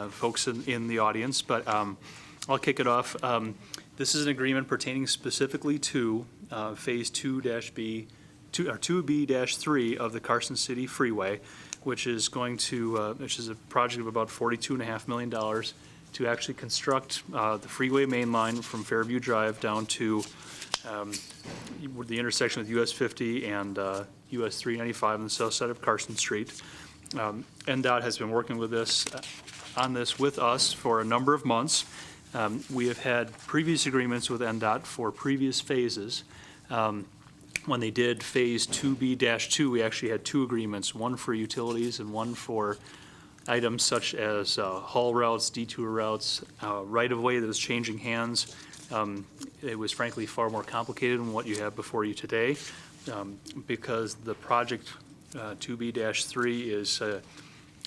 Speaker 8: folks in the audience, but I'll kick it off. This is an agreement pertaining specifically to Phase 2B-3 of the Carson City Freeway, which is which is a project of about $42.5 million to actually construct the freeway main line from Fairview Drive down to the intersection with US 50 and US 395 on the south side of Carson Street. NDOT has been working with on this with us for a number of months. We have had previous agreements with NDOT for previous phases. When they did Phase 2B-2, we actually had 2 agreements, one for utilities and one for items such as haul routes, detour routes, right-of-way that was changing hands. It was frankly far more complicated than what you have before you today, because the project 2B-3 is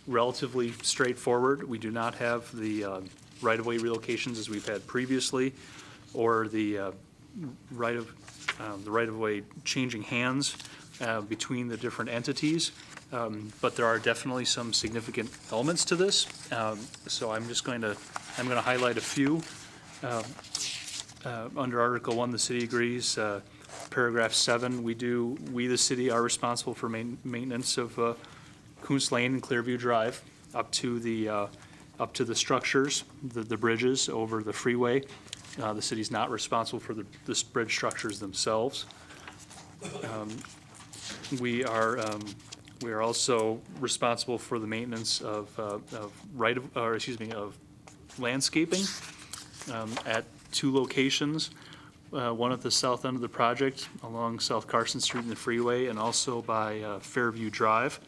Speaker 8: relatively straightforward. We do not have the right-of-way relocations as we've had previously, or the right-of-way changing hands between the different entities. But there are definitely some significant elements to this. So I'm going to highlight a few. Under Article 1, the city agrees. Paragraph 7, we the city are responsible for maintenance of Kuntz Lane and Clearview Drive up to the structures, the bridges over the freeway. The city's not responsible for the bridge structures themselves. We are also responsible for the maintenance of landscaping at 2 locations. One at the south end of the project along South Carson Street and the freeway, and also by Fairview Drive.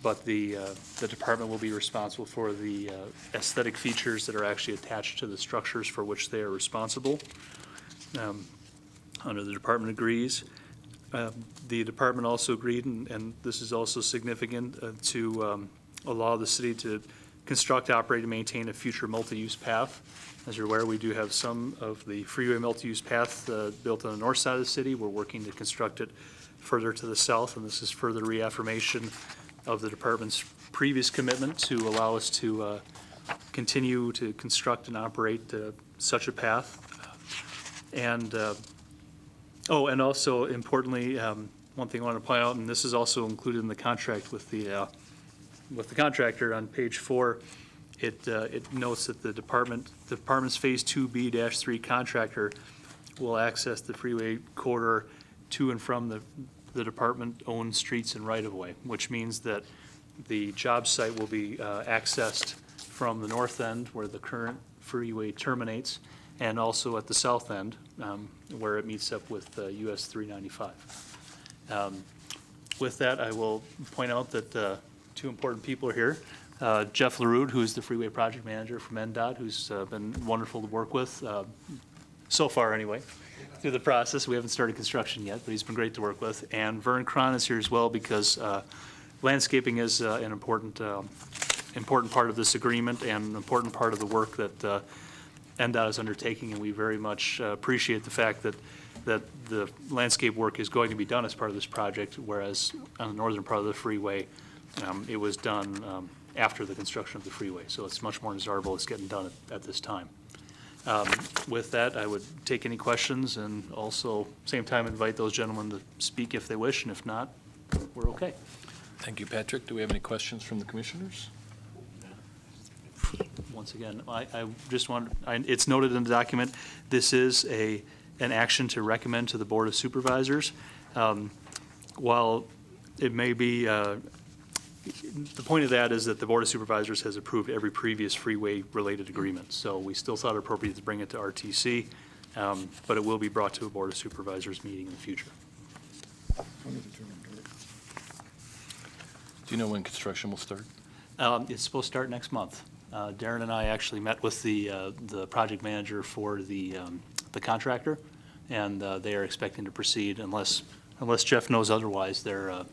Speaker 8: But the department will be responsible for the aesthetic features that are actually attached to the structures for which they are responsible. Under the department agrees. The department also agreed, and this is also significant, to allow the city to construct, operate, and maintain a future multi-use path. As you're aware, we do have some of the freeway multi-use path built on the north side of the city. We're working to construct it further to the south, and this is further reaffirmation of the department's previous commitment to allow us to continue to construct and operate such a path. And and also importantly, one thing I want to point out, and this is also included in the contract with the contractor on page 4. It notes that the department's Phase 2B-3 contractor will access the freeway corridor to and from the department-owned streets and right-of-way, which means that the job site will be accessed from the north end where the current freeway terminates, and also at the south end where it meets up with US 395. With that, I will point out that 2 important people are here. Jeff LaRue, who's the freeway project manager from NDOT, who's been wonderful to work with, so far anyway, through the process. We haven't started construction yet, but he's been great to work with. And Vern Cron is here as well, because landscaping is an important part of this agreement and an important part of the work that NDOT is undertaking, and we very much appreciate the fact that the landscape work is going to be done as part of this project, whereas on the northern part of the freeway, it was done after the construction of the freeway. So it's much more desirable it's getting done at this time. With that, I would take any questions, and also, same time, invite those gentlemen to speak if they wish, and if not, we're okay.
Speaker 5: Thank you, Patrick. Do we have any questions from the commissioners?
Speaker 8: once again, I just want, it's noted in the document, this is an action to recommend to the Board of Supervisors. While it may be, the point of that is that the Board of Supervisors has approved every previous freeway-related agreement. So we still thought it appropriate to bring it to RTC, but it will be brought to a Board of Supervisors meeting in the future.
Speaker 5: Do you know when construction will start?
Speaker 8: It's supposed to start next month. Darren and I actually met with the project manager for the contractor, and they are expecting to proceed unless Jeff knows otherwise. They're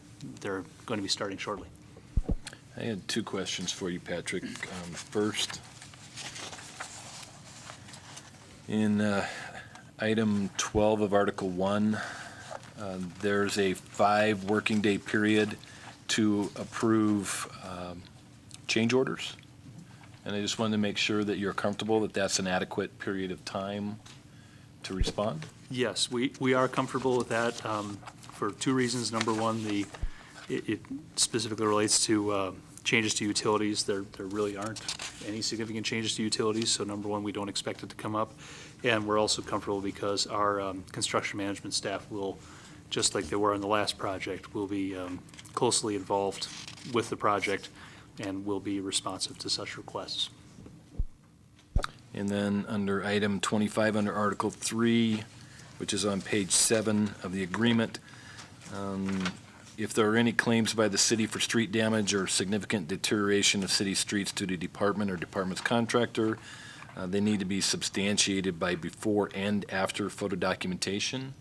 Speaker 8: going to be starting shortly.
Speaker 5: I had two questions for you, Patrick. First, in item 12 of Article 1, there's a 5 working day period to approve change orders. And I just wanted to make sure that you're comfortable that that's an adequate period of time to respond.
Speaker 8: Yes, we are comfortable with that for two reasons. Number one, it specifically relates to changes to utilities. There really aren't any significant changes to utilities, so number one, we don't expect it to come up. And we're also comfortable because our construction management staff will, just like they were on the last project, will be closely involved with the project and will be responsive to such requests.
Speaker 5: And then under item 25, under Article 3, which is on page 7 of the agreement, if there are any claims by the city for street damage or significant deterioration of city streets due to department or department's contractor, they need to be substantiated by before and after photo documentation.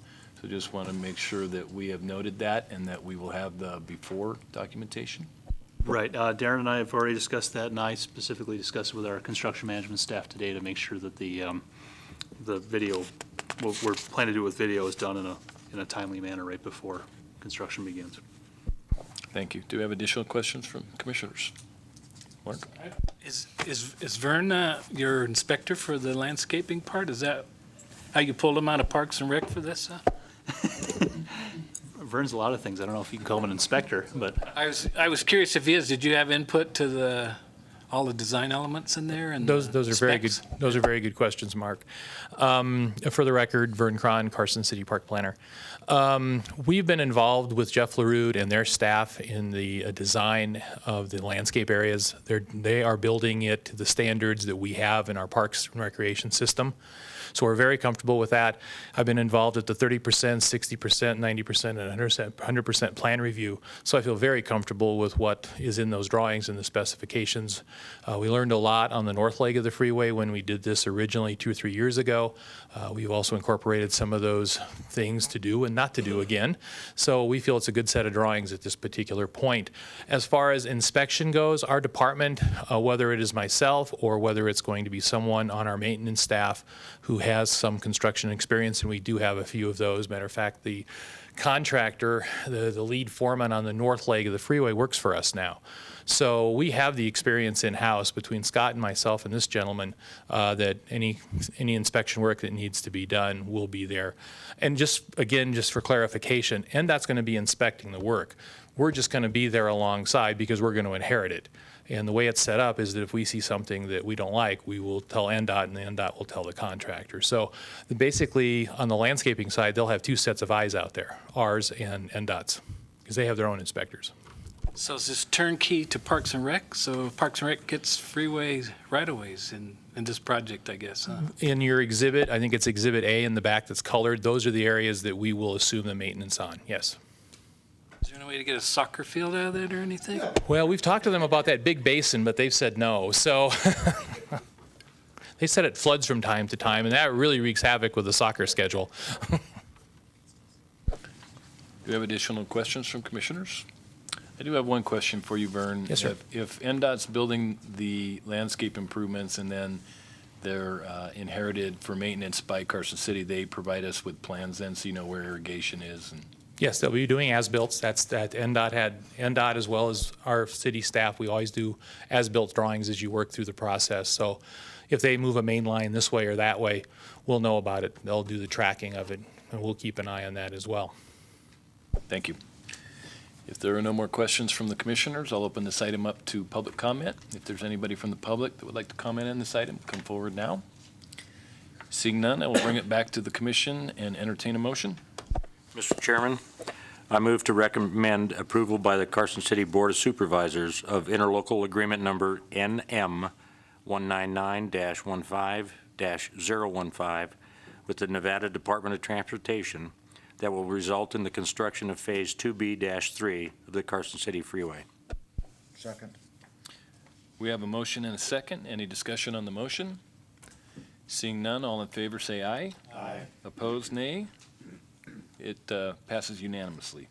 Speaker 5: So just want to make sure that we have noted that and that we will have the before documentation.
Speaker 8: Right. Darren and I have already discussed that, and I specifically discussed it with our construction management staff today to make sure that the video, what we're planning to do with video, is done in a timely manner right before construction begins.
Speaker 5: Thank you. Do we have additional questions from commissioners? Mark?
Speaker 13: Is Vern your inspector for the landscaping part? Is that how you pulled him out of Parks and Rec for this?
Speaker 8: Vern's a lot of things. I don't know if you can call him an inspector, but
Speaker 13: I was curious if he is. Did you have input to all the design elements in there and
Speaker 15: those are very good.
Speaker 13: specs?
Speaker 15: Those are very good questions, Mark. For the record, Vern Cron, Carson City Park Planner. We've been involved with Jeff LaRue and their staff in the design of the landscape areas. They are building it to the standards that we have in our Parks and Recreation system. So we're very comfortable with that. I've been involved at the 30%, 60%, 90%, and 100% plan review. So I feel very comfortable with what is in those drawings and the specifications. We learned a lot on the north leg of the freeway when we did this originally 2 or 3 years ago. We've also incorporated some of those things to do and not to do again. So we feel it's a good set of drawings at this particular point. As far as inspection goes, our department, whether it is myself or whether it's going to be someone on our maintenance staff who has some construction experience, and we do have a few of those. Matter of fact, the contractor, the lead foreman on the north leg of the freeway works for us now. So we have the experience in-house between Scott and myself and this gentleman that any inspection work that needs to be done will be there. And just for clarification, NDOT's going to be inspecting the work. We're just going to be there alongside because we're going to inherit it. And the way it's set up is that if we see something that we don't like, we will tell NDOT, and the NDOT will tell the contractor. So basically, on the landscaping side, they'll have 2 sets of eyes out there, ours and NDOT's, because they have their own inspectors.
Speaker 13: So is this turnkey to Parks and Rec? So if Parks and Rec gets freeway right-of-ways in this project, I guess, huh?
Speaker 15: In your exhibit, I think it's Exhibit A in the back that's colored, those are the areas that we will assume the maintenance on, yes.
Speaker 13: Is there any way to get a soccer field out of that or anything?
Speaker 15: Well, we've talked to them about that big basin, but they've said no. So they said it floods from time to time, and that really wreaks havoc with the soccer schedule.
Speaker 5: Do you have additional questions from commissioners? I do have one question for you, Vern.
Speaker 15: Yes, sir.
Speaker 5: If NDOT's building the landscape improvements and then they're inherited for maintenance by Carson City, they provide us with plans then so you know where irrigation is and
Speaker 15: Yes, they'll be doing as-built. That's that NDOT as well as our city staff. We always do as-built drawings as you work through the process. So if they move a main line this way or that way, we'll know about it. They'll do the tracking of it, and we'll keep an eye on that as well.
Speaker 5: Thank you. If there are no more questions from the commissioners, I'll open this item up to public comment. If there's anybody from the public that would like to comment on this item, come forward now. Seeing none, I will bring it back to the commission and entertain a motion.
Speaker 7: Mr. Chairman, I move to recommend approval by the Carson City Board of Supervisors of interlocal agreement number NM 199-15-015 with the Nevada Department of Transportation that will result in the construction of Phase 2B-3 of the Carson City Freeway.
Speaker 3: Second.
Speaker 5: We have a motion and a second. Any discussion on the motion? Seeing none, all in favor say aye.
Speaker 3: Aye.
Speaker 5: Opposed, nay. It passes unanimously.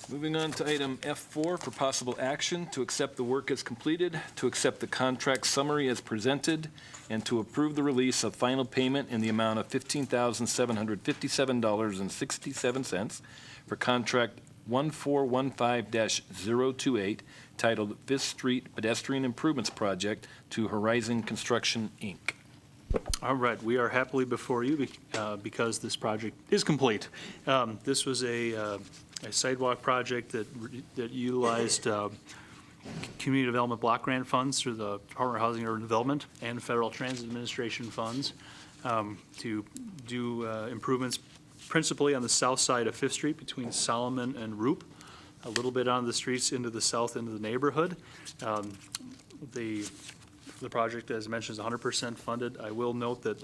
Speaker 5: Moving on to item F4 for possible action, to accept the work as completed, to accept the contract summary as presented, and to approve the release of final payment in the amount of $15,757.67 for contract 1415-028, titled Fifth Street Pedestrian Improvements Project to Horizon Construction, Inc.
Speaker 8: All right, we are happily before you because this project is complete. This was a sidewalk project that utilized community development block grant funds through the Department of Housing and Urban Development and Federal Transit Administration funds to do improvements principally on the south side of Fifth Street between Solomon and Roop, a little bit on the streets into the south into the neighborhood. The project, as mentioned, is 100% funded. I will note that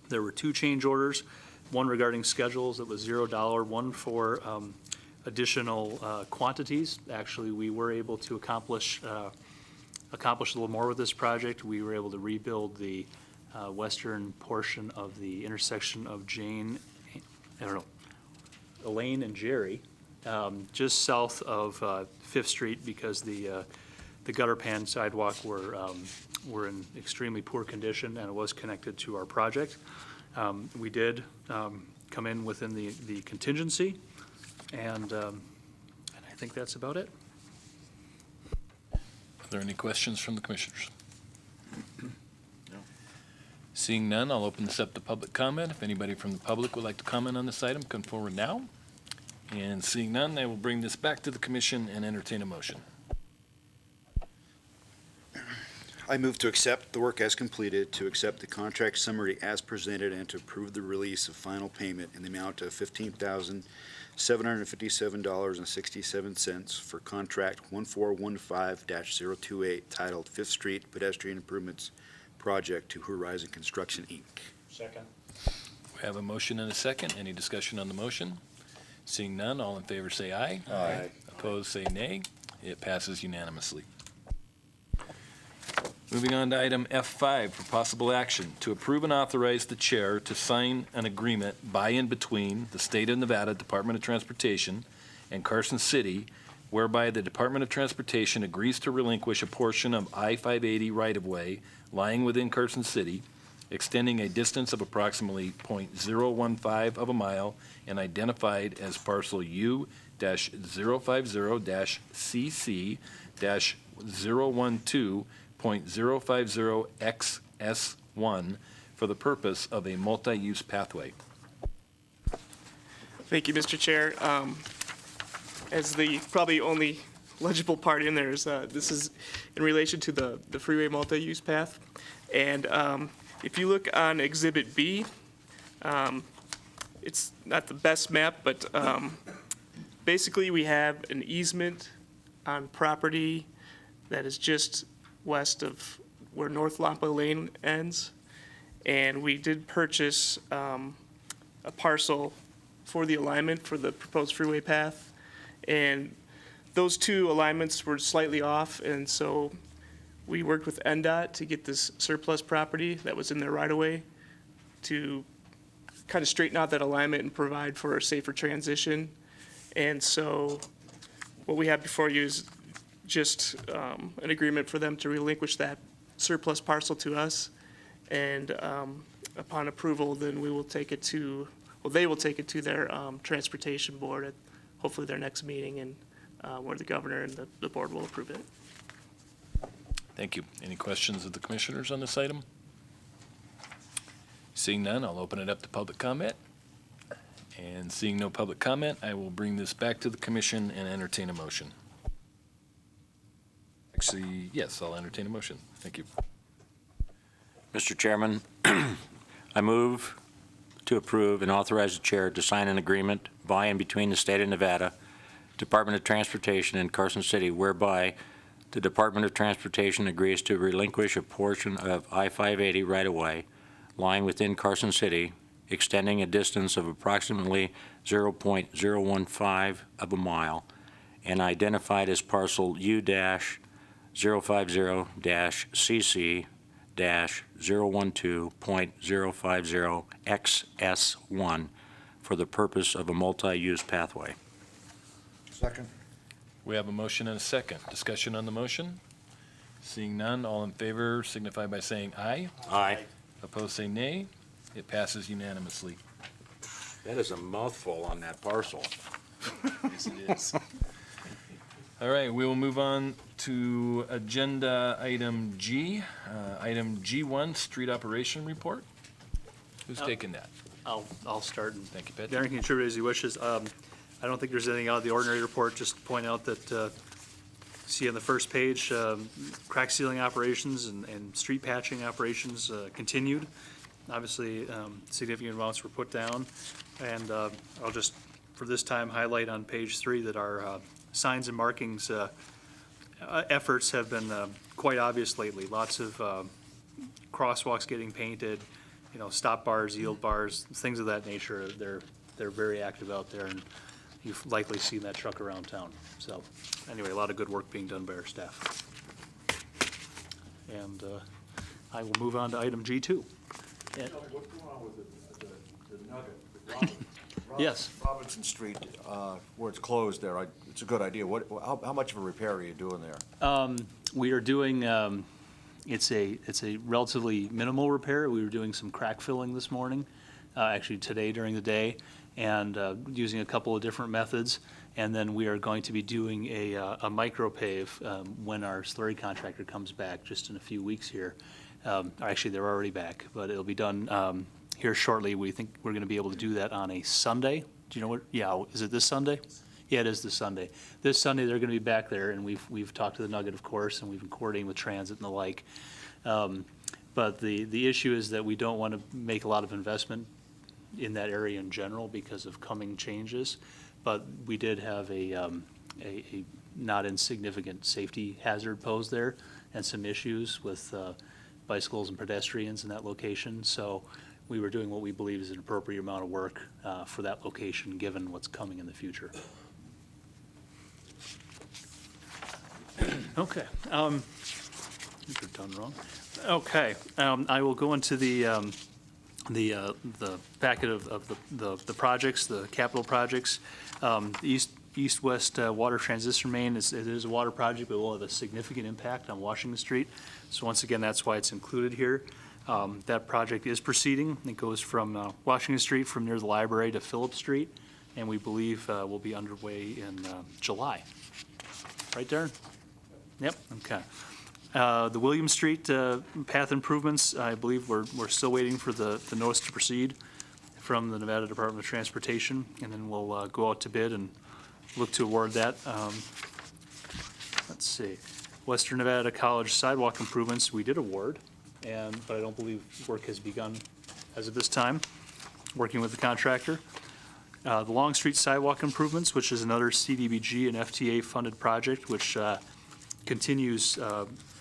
Speaker 8: there were two change orders, one regarding schedules that was $0, one for additional quantities. Actually, we were able to accomplish a little more with this project. We were able to rebuild the western portion of the intersection of Elaine and Jerry, just south of Fifth Street, because the gutter pan sidewalk were in extremely poor condition, and it was connected to our project. We did come in within the contingency, and I think that's about it.
Speaker 5: Are there any questions from the commissioners? No. Seeing none, I'll open this up to public comment. If anybody from the public would like to comment on this item, come forward now. And seeing none, I will bring this back to the commission and entertain a motion.
Speaker 9: I move to accept the work as completed, to accept the contract summary as presented, and to approve the release of final payment in the amount of $15,757.67 for contract 1415-028, titled Fifth Street Pedestrian Improvements Project to Horizon Construction, Inc.
Speaker 8: Second.
Speaker 5: We have a motion and a second. Any discussion on the motion? Seeing none, all in favor say aye.
Speaker 3: Aye.
Speaker 5: Opposed, say nay. It passes unanimously. Moving on to item F5 for possible action, to approve and authorize the chair to sign an agreement by and between the State of Nevada Department of Transportation and Carson City, whereby the Department of Transportation agrees to relinquish a portion of I-580 right-of-way lying within Carson City, extending a distance of approximately .015 of a mile and identified as parcel U-050-CC-012.050XS1 for the purpose of a multi-use pathway.
Speaker 6: Thank you, Mr. Chair. As the probably only legible part in there is this is in relation to the freeway multi-use path. And if you look on Exhibit B, it's not the best map, but basically we have an easement on property that is just west of where North Lampa Lane ends. And we did purchase a parcel for the alignment for the proposed freeway path. And those two alignments were slightly off, and so we worked with NDOT to get this surplus property that was in their right-of-way to kind of straighten out that alignment and provide for a safer transition. And so what we have before you is just an agreement for them to relinquish that surplus parcel to us. And upon approval, then we will take it to, well, they will take it to their transportation board at hopefully their next meeting, and where the governor and the board will approve it.
Speaker 5: Thank you. Any questions of the commissioners on this item? Seeing none, I'll open it up to public comment. And seeing no public comment, I will bring this back to the commission and entertain a motion. Actually, yes, I'll entertain a motion. Thank you.
Speaker 7: Mr. Chairman, I move to approve and authorize the chair to sign an agreement by and between the state of Nevada, Department of Transportation, and Carson City, whereby the Department of Transportation agrees to relinquish a portion of I-580 right-of-way lying within Carson City, extending a distance of approximately 0.015 of a mile and identified as parcel U-050-CC-012.050XS1 for the purpose of a multi-use pathway.
Speaker 3: Second.
Speaker 5: We have a motion and a second. Discussion on the motion? Seeing none, all in favor signify by saying aye.
Speaker 7: Aye.
Speaker 5: Opposed, say nay. It passes unanimously.
Speaker 7: That is a mouthful on that parcel.
Speaker 5: Yes, it is. All right, we will move on to agenda item G. Item G1, street operation report. Who's taking that?
Speaker 8: I'll start, and
Speaker 5: Thank you, Patrick.
Speaker 8: Darren can contribute as he wishes. I don't think there's anything out of the ordinary report, just to point out that, see on the first page, crack sealing operations and street patching operations continued. Obviously, significant amounts were put down, and I'll just, for this time, highlight on page 3 that our signs and markings efforts have been quite obvious lately. Lots of crosswalks getting painted, stop bars, yield bars, things of that nature. They're very active out there, and you've likely seen that truck around town. So anyway, a lot of good work being done by our staff. And I will move on to item G2.
Speaker 3: What's going on with the Nugget?
Speaker 8: Yes.
Speaker 3: Robinson Street, where it's closed there, it's a good idea. How much of a repair are you doing there?
Speaker 8: We are doing, it's a relatively minimal repair. We were doing some crack filling this morning, actually today during the day, and using a couple of different methods. And then we are going to be doing a micro pave when our slurry contractor comes back just in a few weeks here. Actually, they're already back, but it'll be done here shortly. We think we're going to be able to do that on a Sunday. Do you know what? Yeah, is it this Sunday? Yeah, it is this Sunday. This Sunday, they're going to be back there, and we've talked to the Nugget, of course, and we've been coordinating with transit and the like. But the issue is that we don't want to make a lot of investment in that area in general because of coming changes. But we did have a not insignificant safety hazard posed there and some issues with bicycles and pedestrians in that location. So we were doing what we believe is an appropriate amount of work for that location, given what's coming in the future. Okay. You're done wrong. Okay. I will go into the packet of the projects, the capital projects. East-west water transmission main it is a water project, but will have a significant impact on Washington Street. So once again, that's why it's included here. That project is proceeding. It goes from Washington Street from near the library to Phillips Street, and we believe will be underway in July. Right, Darren? Yep, okay. The William Street path improvements, I believe we're still waiting for the notice to proceed from the Nevada Department of Transportation, and then we'll go out to bid and look to award that. Let's see. Western Nevada College sidewalk improvements, we did award, but I don't believe work has begun as of this time, working with the contractor. The Long Street sidewalk improvements, which is another CDBG and FTA-funded project, which continues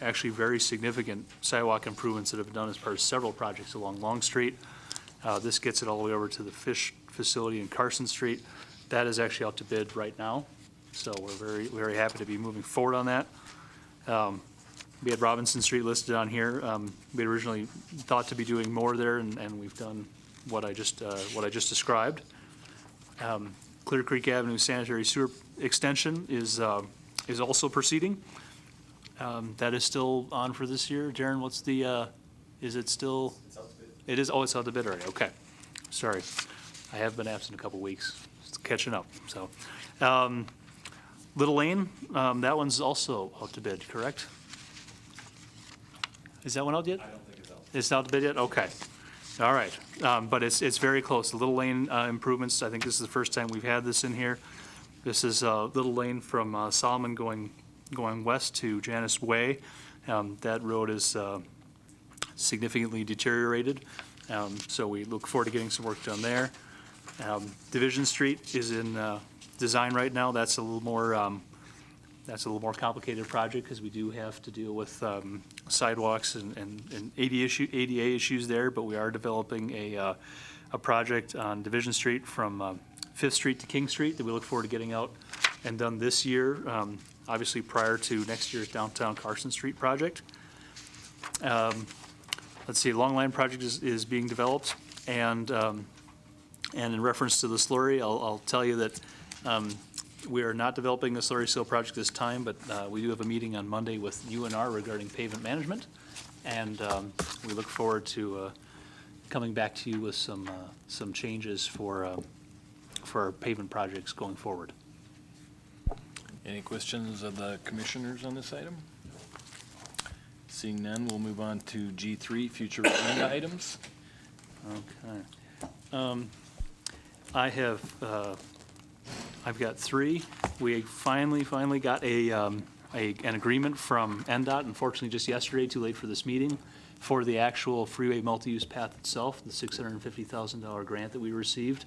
Speaker 8: actually very significant sidewalk improvements that have been done as part of several projects along Long Street. This gets it all the way over to the fish facility in Carson Street. That is actually out to bid right now, so we're very, very happy to be moving forward on that. We had Robinson Street listed on here. We had originally thought to be doing more there, and we've done what I just described. Clear Creek Avenue sanitary sewer extension is also proceeding. That is still on for this year. Darren, what's the, is it still? It's out to bid. It is, oh, it's out to bid already, okay. Sorry, I have been absent a couple weeks, just catching up, so. Little Lane, that one's also out to bid, correct? Is that one out yet? I don't think it's out. It's out to bid yet, okay. All right, but it's very close. The Little Lane improvements, I think this is the first time we've had this in here. This is Little Lane from Solomon going west to Janice Way. That road is significantly deteriorated, so we look forward to getting some work done there. Division Street is in design right now. That's a little more complicated project because we do have to deal with sidewalks and ADA issues there, but we are developing a project on Division Street from 5th Street to King Street that we look forward to getting out and done this year, obviously prior to next year's downtown Carson Street project. Let's see, Long Line project is being developed, and in reference to the slurry, I'll tell you that we are not developing the slurry seal project this time, but we do have a meeting on Monday with UNR regarding pavement management, and we look forward to coming back to you with some changes for our pavement projects going forward.
Speaker 5: Any questions of the commissioners on this item? Seeing none, we'll move on to G3, future agenda items.
Speaker 8: Okay. I've got three. We finally got an agreement from NDOT, unfortunately just yesterday, too late for this meeting, for the actual freeway multi-use path itself, the $650,000 grant that we received,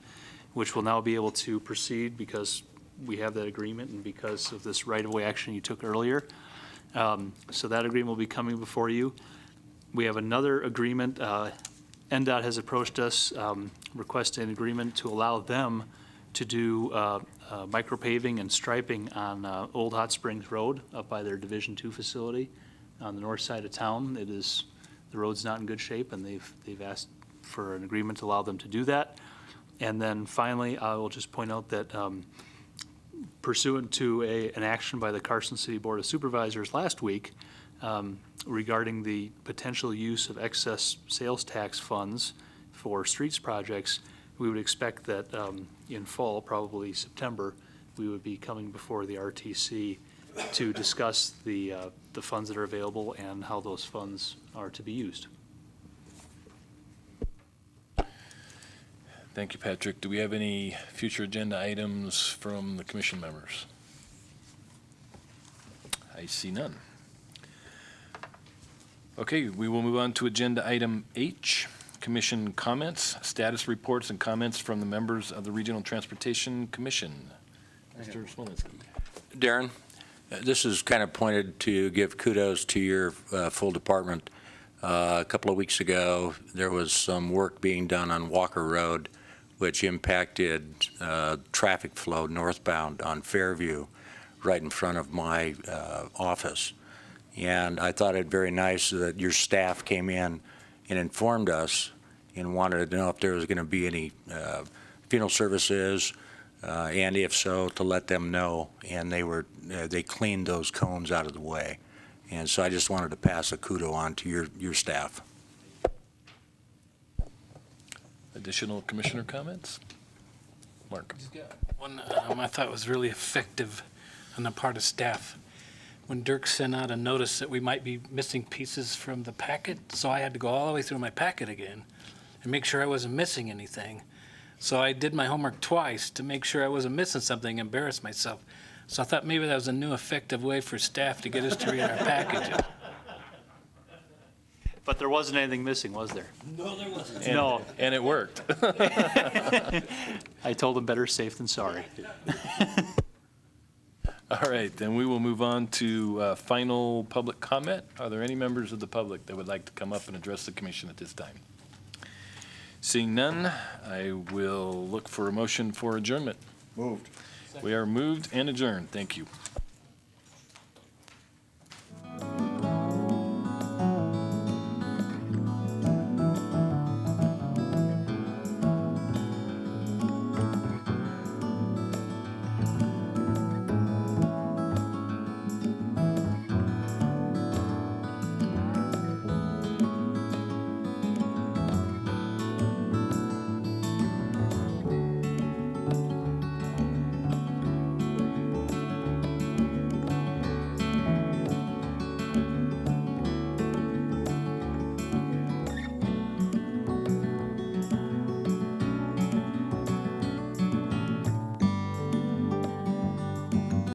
Speaker 8: which will now be able to proceed because we have that agreement and because of this right-of-way action you took earlier. So that agreement will be coming before you. We have another agreement. NDOT has approached us requesting an agreement to allow them to do micropaving and striping on Old Hot Springs Road up by their Division II facility on the north side of town. The road's not in good shape, and they've asked for an agreement to allow them to do that. And then finally, I will just point out that pursuant to an action by the Carson City Board of Supervisors last week regarding the potential use of excess sales tax funds for streets projects, we would expect that in fall, probably September, we would be coming before the RTC to discuss the funds that are available and how those funds are to be used.
Speaker 5: Thank you, Patrick. Do we have any future agenda items from the commission members? I see none. Okay, we will move on to agenda item H, commission comments, status reports, and comments from the members of the Regional Transportation Commission. Mr. Smolinski.
Speaker 7: Darren, this is kind of pointed to give kudos to your full department. A couple of weeks ago, there was some work being done on Walker Road, which impacted traffic flow northbound on Fairview right in front of my office. And I thought it very nice that your staff came in and informed us and wanted to know if there was going to be any funeral services, and if so, to let them know. And they cleaned those cones out of the way. And so I just wanted to pass a kudo on to your staff.
Speaker 5: Additional commissioner comments? Mark.
Speaker 13: One I thought was really effective on the part of staff. When Dirk sent out a notice that we might be missing pieces from the packet, so I had to go all the way through my packet again and make sure I wasn't missing anything. So I did my homework twice to make sure I wasn't missing something, embarrass myself. So I thought maybe that was a new effective way for staff to get us to read our package.
Speaker 8: But there wasn't anything missing, was there?
Speaker 12: No, there wasn't.
Speaker 8: No.
Speaker 5: And it worked.
Speaker 8: I told them better safe than sorry.
Speaker 5: All right, then we will move on to final public comment. Are there any members of the public that would like to come up and address the commission at this time? Seeing none, I will look for a motion for adjournment.
Speaker 3: Moved.
Speaker 5: We are moved and adjourned. Thank you.